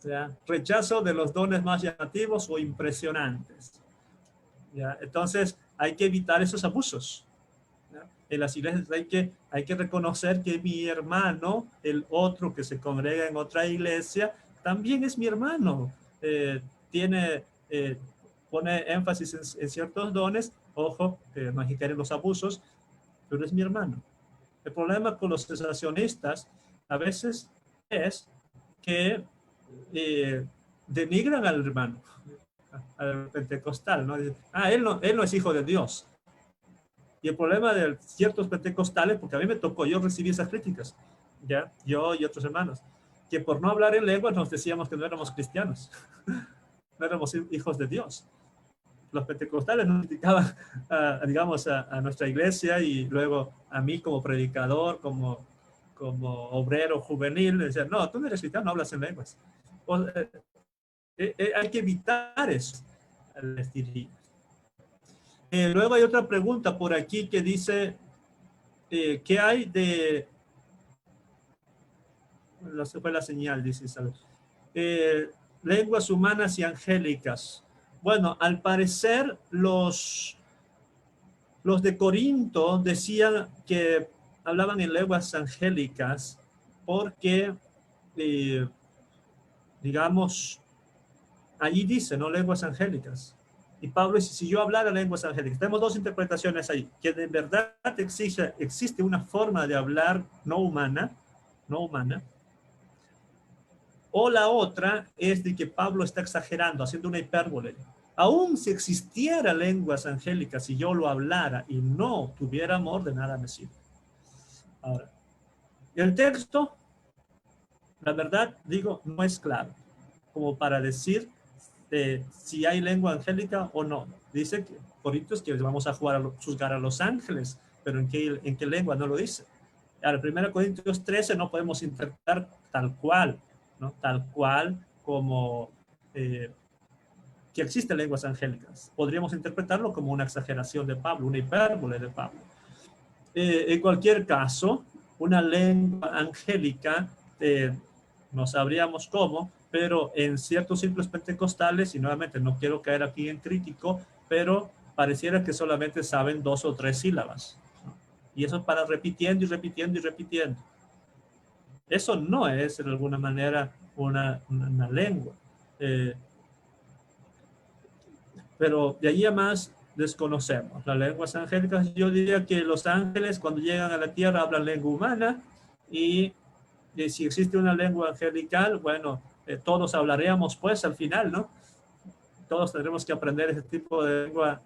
Speaker 1: ¿ya? Rechazo de los dones más llamativos o impresionantes, ¿ya? Entonces hay que evitar esos abusos, ¿ya? En las iglesias hay que reconocer que mi hermano, el otro que se congrega en otra iglesia, también es mi hermano, pone énfasis en ciertos dones, ojo, no hay que caer en los abusos, pero es mi hermano. El problema con los cesacionistas a veces es que denigran al hermano, al pentecostal, ¿no? Él no es hijo de Dios. Y el problema de ciertos pentecostales, porque a mí me tocó, yo recibí esas críticas, ¿ya? Yo y otros hermanos, que por no hablar en lenguas nos decíamos que no éramos cristianos, no éramos hijos de Dios. Los pentecostales nos criticaban, digamos, a nuestra iglesia y luego a mí como predicador, como obrero juvenil, decían, no, tú no eres cristiano, no hablas en lenguas. Hay que evitar eso. Luego hay otra pregunta por aquí que dice, ¿qué hay de... No se fue la señal, dice Isabel. Lenguas humanas y angélicas. Bueno, al parecer los de Corinto decían que hablaban en lenguas angélicas porque, digamos, allí dice, ¿no? Lenguas angélicas. Y Pablo dice, si yo hablara lenguas angélicas, tenemos dos interpretaciones ahí, que de verdad existe una forma de hablar no humana, o la otra es de que Pablo está exagerando, haciendo una hipérbole. Aún si existiera lenguas angélicas, si yo lo hablara y no tuviera amor, de nada me sirve. Ahora, el texto, la verdad, digo, no es claro, como para decir si hay lengua angélica o no. Dice que Corintios que vamos a juzgar a los ángeles, pero ¿en qué lengua? No lo dice. Ahora, 1 Corintios 13 no podemos interpretar tal cual, ¿no? Tal cual como que existen lenguas angélicas. Podríamos interpretarlo como una exageración de Pablo, una hipérbole de Pablo. En cualquier caso, una lengua angélica, no sabríamos cómo, pero en ciertos círculos pentecostales, y nuevamente no quiero caer aquí en crítico, pero pareciera que solamente saben 2 o 3 sílabas, ¿no? Y eso para repitiendo y repitiendo y repitiendo. Eso no es de alguna manera una lengua. Pero de ahí a más desconocemos las lenguas angélicas. Yo diría que los ángeles cuando llegan a la tierra hablan lengua humana y si existe una lengua angelical, bueno, todos hablaríamos pues al final, ¿no? Todos tendremos que aprender ese tipo de lengua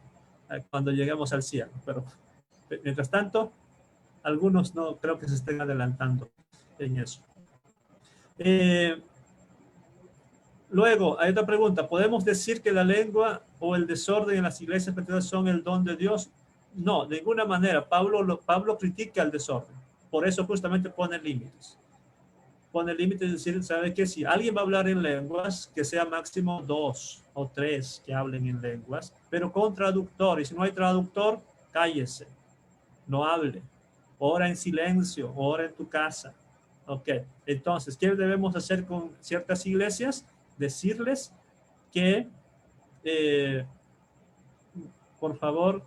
Speaker 1: cuando lleguemos al cielo. Pero mientras tanto, algunos no creo que se estén adelantando en eso. Luego, hay otra pregunta. ¿Podemos decir que la lengua o el desorden en las iglesias pentecostales son el don de Dios? No, de ninguna manera. Pablo critica el desorden. Por eso justamente pone límites. Pone límites de decir, ¿sabe qué? Si alguien va a hablar en lenguas, que sea máximo 2 o 3 que hablen en lenguas, pero con traductor. Y si no hay traductor, cállese. No hable. Ora en silencio, ora en tu casa. Ok, entonces, ¿qué debemos hacer con ciertas iglesias? Decirles que, por favor,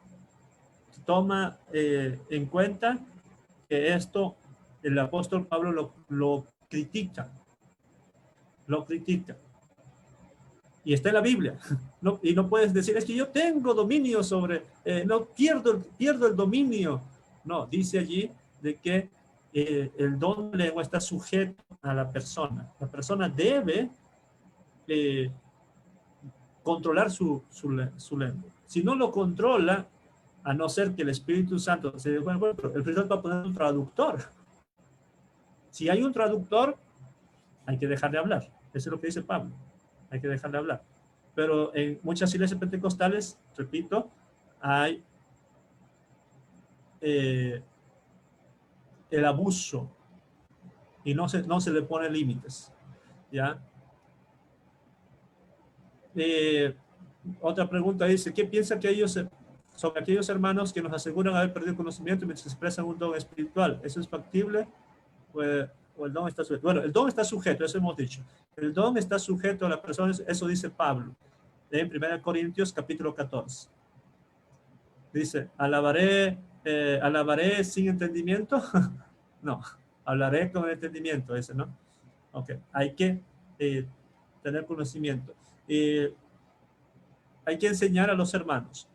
Speaker 1: toma en cuenta que esto, el apóstol Pablo lo critica. Lo critica. Y está en la Biblia. No, y no puedes decir, es que yo tengo dominio sobre, no pierdo el dominio. No, dice allí de que el don de lengua está sujeto a la persona. La persona debe controlar su lengua. Si no lo controla, a no ser que el Espíritu Santo se bueno, pero el Espíritu Santo va a poner un traductor. Si hay un traductor, hay que dejar de hablar. Eso es lo que dice Pablo. Hay que dejar de hablar. Pero en muchas iglesias pentecostales, repito, hay el abuso y no se le pone límites. ¿Ya? Otra pregunta dice, ¿qué piensa sobre aquellos hermanos que nos aseguran haber perdido conocimiento mientras expresan un don espiritual? ¿Eso es factible? Pues o el don está sujeto. Bueno, el don está sujeto, eso hemos dicho. El don está sujeto a la persona, eso dice Pablo en 1 Corintios capítulo 14. Dice, alabaré sin entendimiento. No, hablaré con entendimiento, ese, ¿no? Ok, hay que tener conocimiento. Hay que enseñar a los hermanos.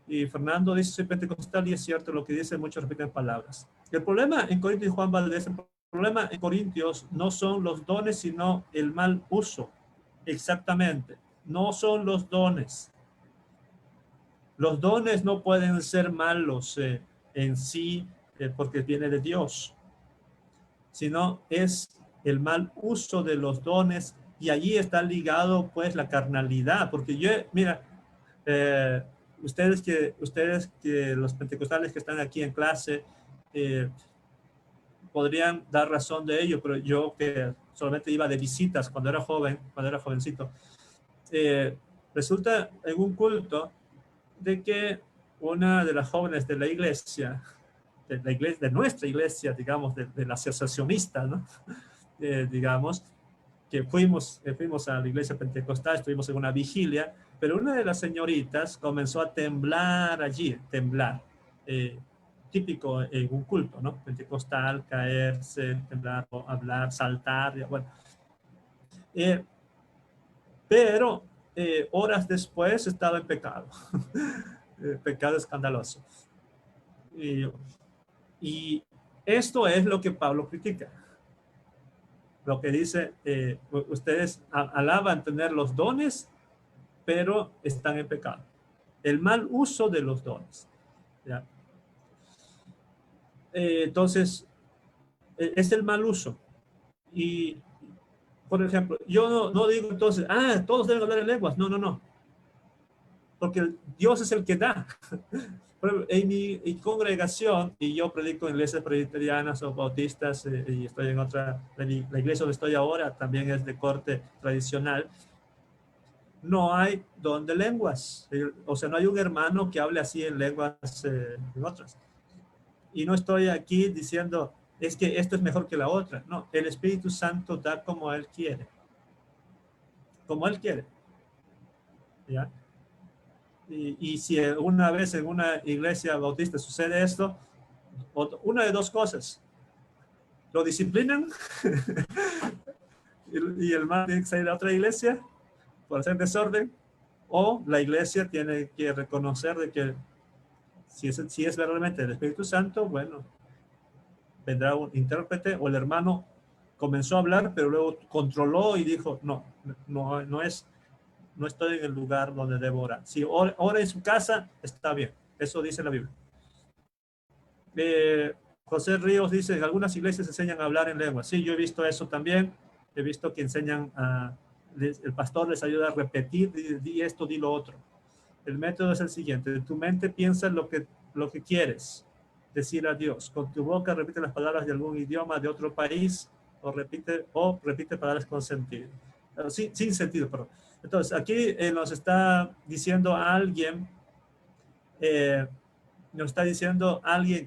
Speaker 1: Y Fernando dice, soy pentecostal, y es cierto lo que dice, muchos repiten palabras. El problema en Corintios, Juan Valdés, el problema en Corintios no son los dones, sino el mal uso. Exactamente, no son los dones. Los dones no pueden ser malos en sí, porque viene de Dios, sino es el mal uso de los dones, y allí está ligado pues la carnalidad, porque yo, mira, ustedes que los pentecostales que están aquí en clase podrían dar razón de ello, pero yo que solamente iba de visitas cuando era joven, cuando era jovencito, resulta en un culto de que una de las jóvenes de la iglesia, de nuestra iglesia, digamos, de la asociacionista, ¿no? Digamos, que fuimos a la iglesia pentecostal, estuvimos en una vigilia, pero una de las señoritas comenzó a temblar allí, típico en un culto, ¿no? Pentecostal, caerse, temblar, hablar, saltar, bueno. Pero horas después estaba en pecado, pecado escandaloso. Y esto es lo que Pablo critica. Lo que dice, ustedes alaban tener los dones, pero están en pecado. El mal uso de los dones. ¿Ya? Entonces, es el mal uso. Y, por ejemplo, yo no digo entonces, todos deben hablar en lenguas. No, no, no. Porque Dios es el que da. En mi congregación, y yo predico en iglesias presbiterianas o bautistas, y estoy en otra, la iglesia donde estoy ahora también es de corte tradicional, no hay don de lenguas. O sea, no hay un hermano que hable así en lenguas en otras. Y no estoy aquí diciendo, es que esto es mejor que la otra. No, el Espíritu Santo da como Él quiere. Como Él quiere. ¿Ya? Y si una vez en una iglesia bautista sucede esto, una de dos cosas: lo disciplinan y el hermano tiene que salir a otra iglesia por hacer desorden, o la iglesia tiene que reconocer de que si es verdaderamente el Espíritu Santo, bueno, vendrá un intérprete, o el hermano comenzó a hablar pero luego controló y dijo, no estoy en el lugar donde debo orar. Si ora en su casa, está bien. Eso dice la Biblia. José Ríos dice, en algunas iglesias enseñan a hablar en lengua. Sí, yo he visto eso también. He visto que enseñan el pastor les ayuda a repetir, di esto, di lo otro. El método es el siguiente: de tu mente piensa lo que quieres decir a Dios. Con tu boca repite las palabras de algún idioma de otro país, o repite palabras con sentido. Sin sentido, perdón. Entonces, aquí nos está diciendo alguien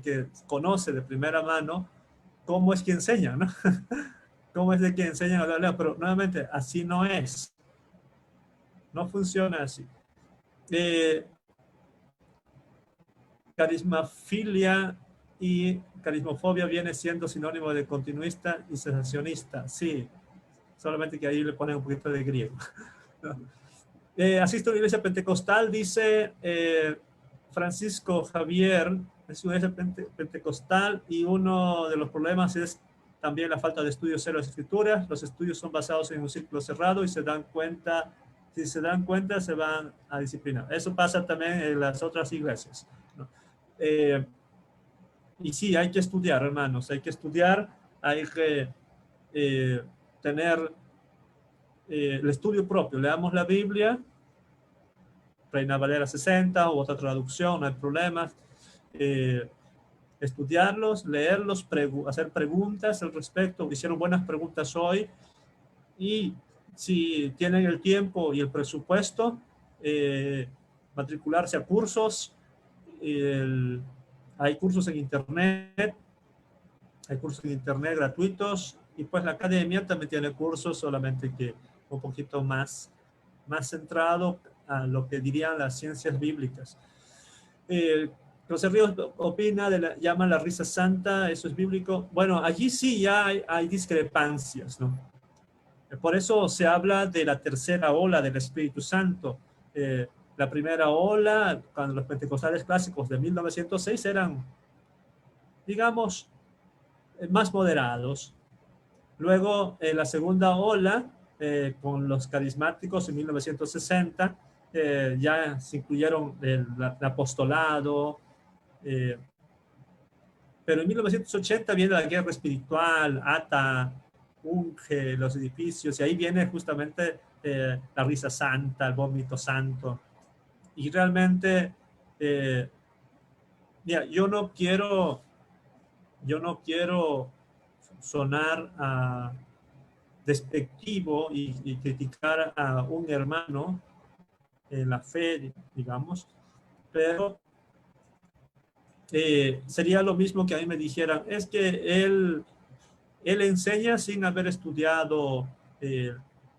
Speaker 1: que conoce de primera mano cómo es que enseña, ¿no? Cómo es de que enseñan a hablar lengua, pero nuevamente, así no es. No funciona así. Carismafilia y carismofobia viene siendo sinónimo de continuista y cesacionista. Sí, solamente que ahí le ponen un poquito de griego. Asisto a una iglesia pentecostal, dice Francisco Javier, es una iglesia pentecostal, y uno de los problemas es también la falta de estudios de las escrituras. Los estudios son basados en un círculo cerrado y si se dan cuenta se van a disciplinar. Eso pasa también en las otras iglesias, ¿no? Y sí, hay que estudiar, hermanos, hay que estudiar, hay que tener el estudio propio. Leamos la Biblia, Reina Valera 60 u otra traducción, no hay problemas. Estudiarlos, leerlos, hacer preguntas al respecto. Hicieron buenas preguntas hoy, y si tienen el tiempo y el presupuesto, matricularse a cursos. Hay cursos en internet Hay cursos en internet gratuitos y pues la academia también tiene cursos, solamente que un poquito más centrado a lo que dirían las ciencias bíblicas. José Ríos opina, llama la risa santa, ¿eso es bíblico? Bueno, allí sí ya hay discrepancias, ¿no? Por eso se habla de la tercera ola del Espíritu Santo. La primera ola, cuando los pentecostales clásicos de 1906 eran, digamos, más moderados. Luego, la segunda ola, con los carismáticos en 1960, ya se incluyeron el apostolado, pero en 1980 viene la guerra espiritual, ata, unge los edificios, y ahí viene justamente la risa santa, el vómito santo. Y realmente, mira, yo no quiero sonar despectivo y criticar a un hermano en la fe, digamos, pero sería lo mismo que a mí me dijeran, es que él enseña sin haber estudiado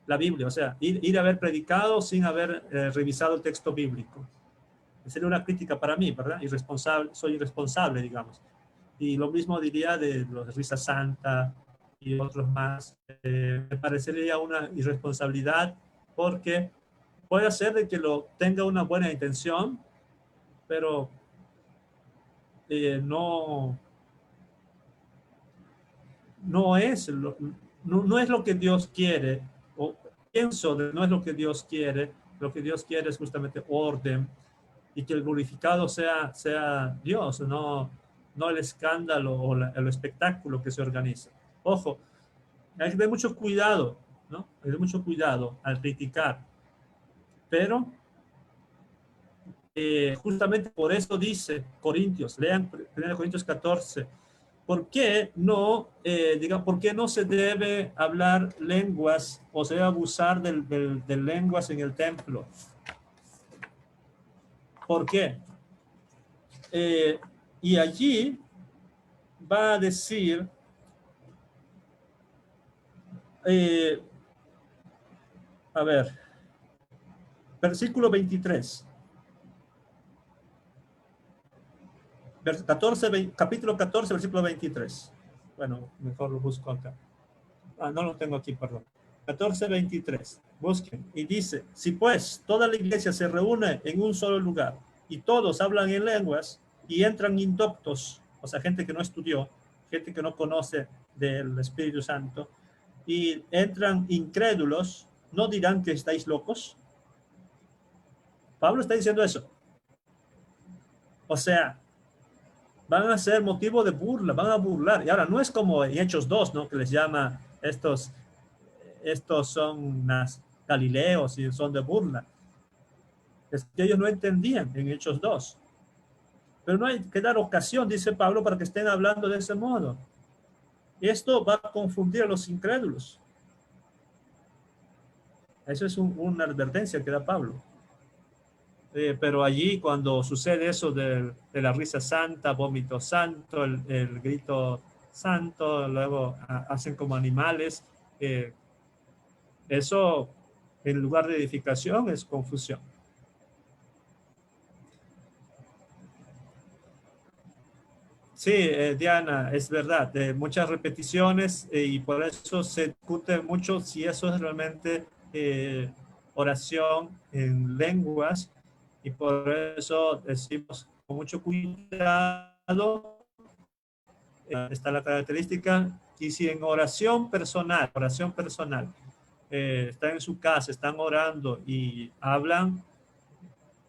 Speaker 1: la Biblia, o sea, ir a haber predicado sin haber revisado el texto bíblico. Sería una crítica para mí, ¿verdad? Soy irresponsable, digamos. Y lo mismo diría de los de Risa Santa y otros más. Me parecería una irresponsabilidad porque puede ser de que lo tenga una buena intención, pero no es no es lo que Dios quiere, o pienso de no es lo que Dios quiere. Lo que Dios quiere es justamente orden y que el glorificado sea Dios, no el escándalo o el espectáculo que se organiza. Ojo, hay que tener mucho cuidado, ¿no? Hay que tener mucho cuidado al criticar, pero justamente por eso dice Corintios, lean 1 Corintios 14, ¿por qué no se debe hablar lenguas o se debe abusar de lenguas en el templo? ¿Por qué? Y allí va a decir, a ver, versículo 23. Capítulo 14, versículo 23. Bueno, mejor lo busco acá. No lo tengo aquí, perdón. 14, 23. Busquen. Y dice, si pues toda la iglesia se reúne en un solo lugar y todos hablan en lenguas y entran indoctos, o sea, gente que no estudió, gente que no conoce del Espíritu Santo, y entran incrédulos, ¿no dirán que estáis locos? Pablo está diciendo eso. O sea, van a ser motivo de burla, van a burlar. Y ahora no es como en Hechos 2, ¿no? Que les llama, estos son galileos y son de burla. Es que ellos no entendían en Hechos 2. Pero no hay que dar ocasión, dice Pablo, para que estén hablando de ese modo. Y esto va a confundir a los incrédulos. Eso es una advertencia que da Pablo. Pero allí cuando sucede eso de la risa santa, vómito santo, el grito santo, luego hacen como animales, eso en lugar de edificación es confusión. Sí, Diana, es verdad, muchas repeticiones y por eso se discute mucho si eso es realmente oración en lenguas, y por eso decimos con mucho cuidado, está la característica, y si en oración personal, están en su casa, están orando y hablan,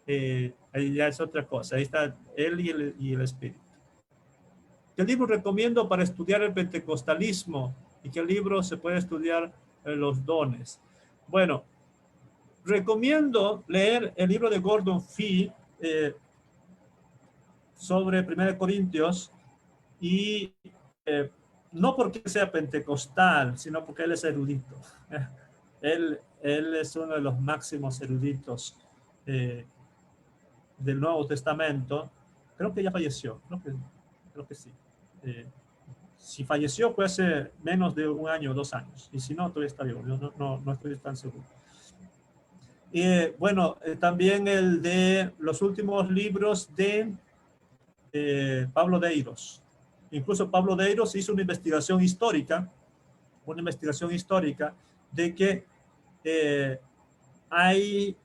Speaker 1: ahí ya es otra cosa, ahí está él y el Espíritu. ¿Qué libro recomiendo para estudiar el pentecostalismo? ¿Y qué libro se puede estudiar los dones? Bueno, recomiendo leer el libro de Gordon Fee sobre 1 Corintios, y no porque sea pentecostal, sino porque él es erudito. Él es uno de los máximos eruditos del Nuevo Testamento. Creo que ya falleció, creo que sí. Si falleció fue hace menos de 1 año o 2 años. Y si no, todavía está vivo. Yo no estoy tan seguro. Y bueno, también el de los últimos libros de Pablo Deiros. Incluso Pablo Deiros hizo una investigación histórica de que hay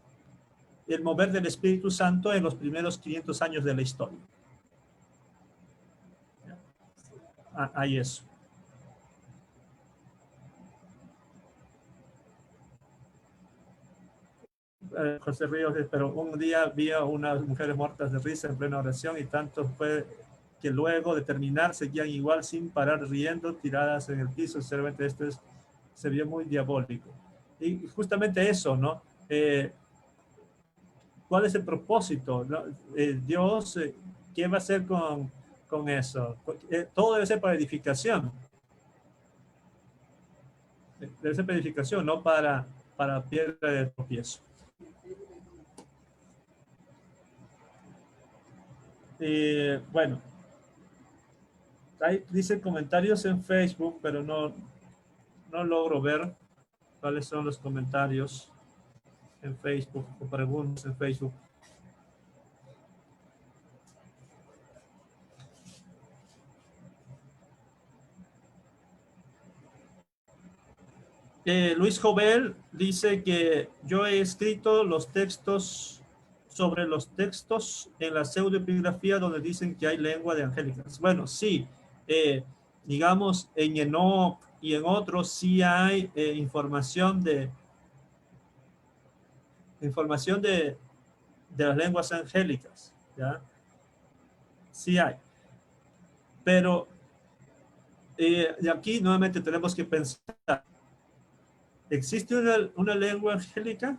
Speaker 1: el mover del Espíritu Santo en los primeros 500 años de la historia. Hay eso. José Ríos, pero un día vi a unas mujeres muertas de risa en plena oración y tanto fue que luego de terminar seguían igual sin parar riendo, tiradas en el piso. Sinceramente esto se vio muy diabólico. Y justamente eso, ¿no? ¿Cuál es el propósito? ¿No? Dios, ¿qué va a hacer con eso? Todo debe ser para edificación. Debe ser para edificación, no para piedra de tropiezo. Bueno, ahí dicen comentarios en Facebook, pero no logro ver cuáles son los comentarios en Facebook o preguntas en Facebook. Luis Jovel dice que yo he escrito los textos sobre los textos en la pseudoepigrafía donde dicen que hay lengua de angélicas. Bueno, sí, digamos en Enoch y en otros sí hay información de las lenguas angélicas, ¿ya? Sí hay. Pero y aquí nuevamente tenemos que pensar, ¿existe una lengua angélica?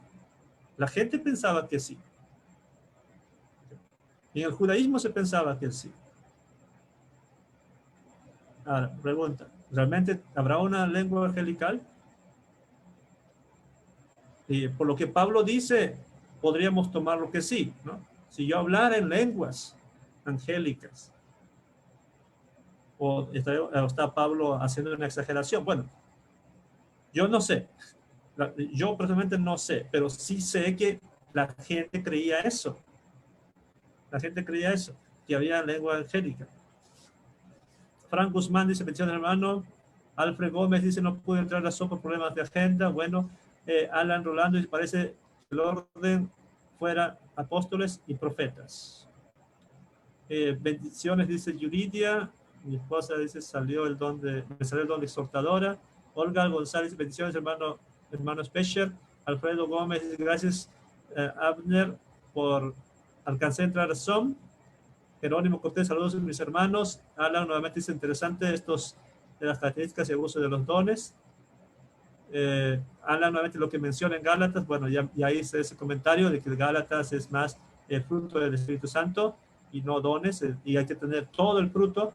Speaker 1: La gente pensaba que sí. En el judaísmo se pensaba que sí. Ahora, pregunta, ¿realmente habrá una lengua angelical? Y por lo que Pablo dice, podríamos tomarlo que sí, ¿no? Si yo hablara en lenguas angélicas, o está Pablo haciendo una exageración. Bueno, yo no sé. Yo personalmente no sé, pero sí sé que la gente creía eso. La gente creía eso, que había lengua angélica. Frank Guzmán dice, bendición hermano. Alfred Gómez dice, no pude entrar a la sopa, problemas de agenda. Bueno, Alan Rolando dice, parece que el orden fuera apóstoles y profetas. Bendiciones, dice Yuridia. Mi esposa dice, me salió el don de exhortadora. Olga González, bendiciones, hermano Specher. Alfredo Gómez dice, gracias, Abner, por alcanzar a entrar a Zoom. Jerónimo Cortés, saludos a mis hermanos. Alan nuevamente dice, interesante estos de las características y el uso de los dones. Alan nuevamente lo que menciona en Gálatas, bueno, ya hice ese comentario de que el Gálatas es más el fruto del Espíritu Santo y no dones, y hay que tener todo el fruto,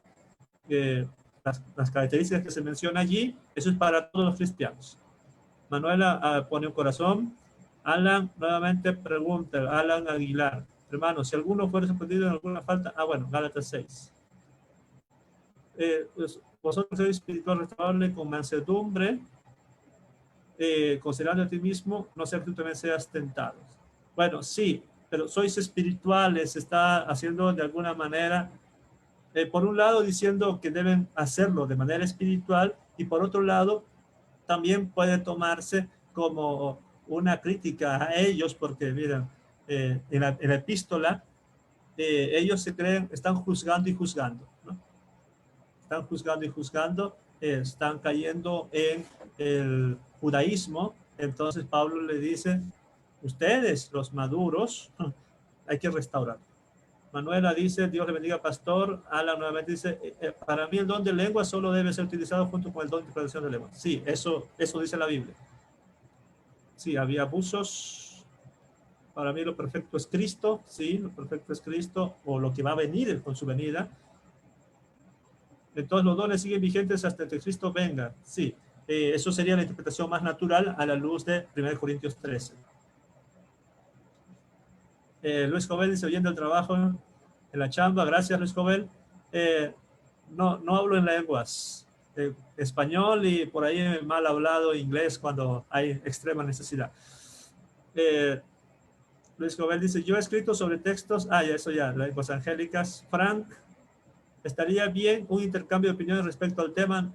Speaker 1: las características que se menciona allí, eso es para todos los cristianos. Manuela pone un corazón. Alan nuevamente pregunta, Alan Aguilar, hermano, si alguno fuera sorprendido en alguna falta, bueno, Gálatas 6. Pues, vosotros sois espiritual restaurable con mansedumbre, considerando a ti mismo, no sea que tú también seas tentado. Bueno, sí, pero sois espirituales, está haciendo de alguna manera, por un lado diciendo que deben hacerlo de manera espiritual, y por otro lado también puede tomarse como una crítica a ellos, porque miren, en la epístola, ellos se creen, están juzgando y juzgando, ¿no? Están juzgando y juzgando, están cayendo en el judaísmo. Entonces Pablo le dice, ustedes, los maduros, hay que restaurar. Manuela dice, Dios le bendiga, pastor. Alan nuevamente dice, para mí el don de lengua solo debe ser utilizado junto con el don de interpretación de lengua. Sí, eso dice la Biblia. Sí, había abusos. Para mí lo perfecto es Cristo. Sí, lo perfecto es Cristo, o lo que va a venir con su venida. Entonces los dones siguen vigentes hasta que Cristo venga. Sí, eso sería la interpretación más natural a la luz de 1 Corintios 13. Luis Jovel dice, oyendo el trabajo en la chamba. Gracias, Luis Jovel. no hablo en lenguas, español y por ahí mal hablado inglés cuando hay extrema necesidad. Luis Jovel dice, yo he escrito sobre textos, ya eso ya, lenguas angélicas. Frank, estaría bien un intercambio de opiniones respecto al tema,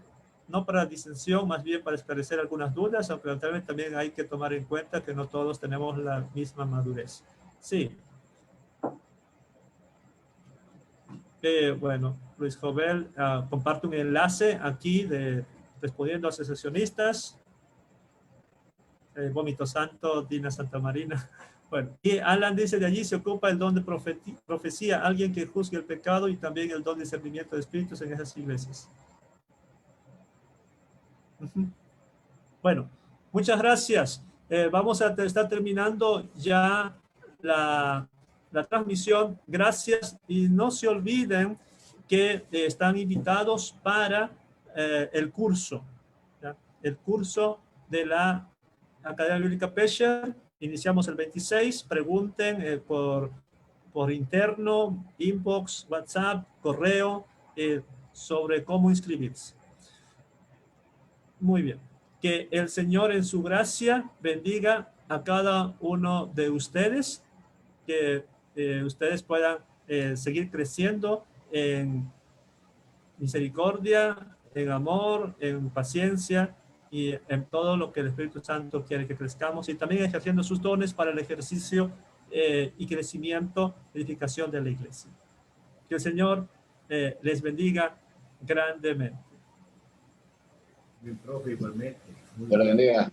Speaker 1: no para disensión, más bien para esclarecer algunas dudas, aunque también hay que tomar en cuenta que no todos tenemos la misma madurez. Sí. Bueno, Luis Jovel comparte un enlace aquí respondiendo a secesionistas. Vómito Santo, Dina Santa Marina. Bueno, y Alan dice, de allí se ocupa el don de profecía, alguien que juzgue el pecado y también el don de discernimiento de espíritus en esas iglesias. Bueno, muchas gracias. Vamos a estar terminando ya la transmisión. Gracias y no se olviden que están invitados para el curso. ¿Ya? El curso de la Academia Bíblica Pesher. Iniciamos el 26. Pregunten por interno, inbox, WhatsApp, correo, sobre cómo inscribirse. Muy bien. Que el Señor en su gracia bendiga a cada uno de ustedes, que ustedes puedan seguir creciendo en misericordia, en amor, en paciencia y en todo lo que el Espíritu Santo quiere que crezcamos, y también ejerciendo sus dones para el ejercicio y crecimiento, edificación de la iglesia. Que el Señor les bendiga grandemente.
Speaker 7: Mi profe, igualmente. Dios la bendiga.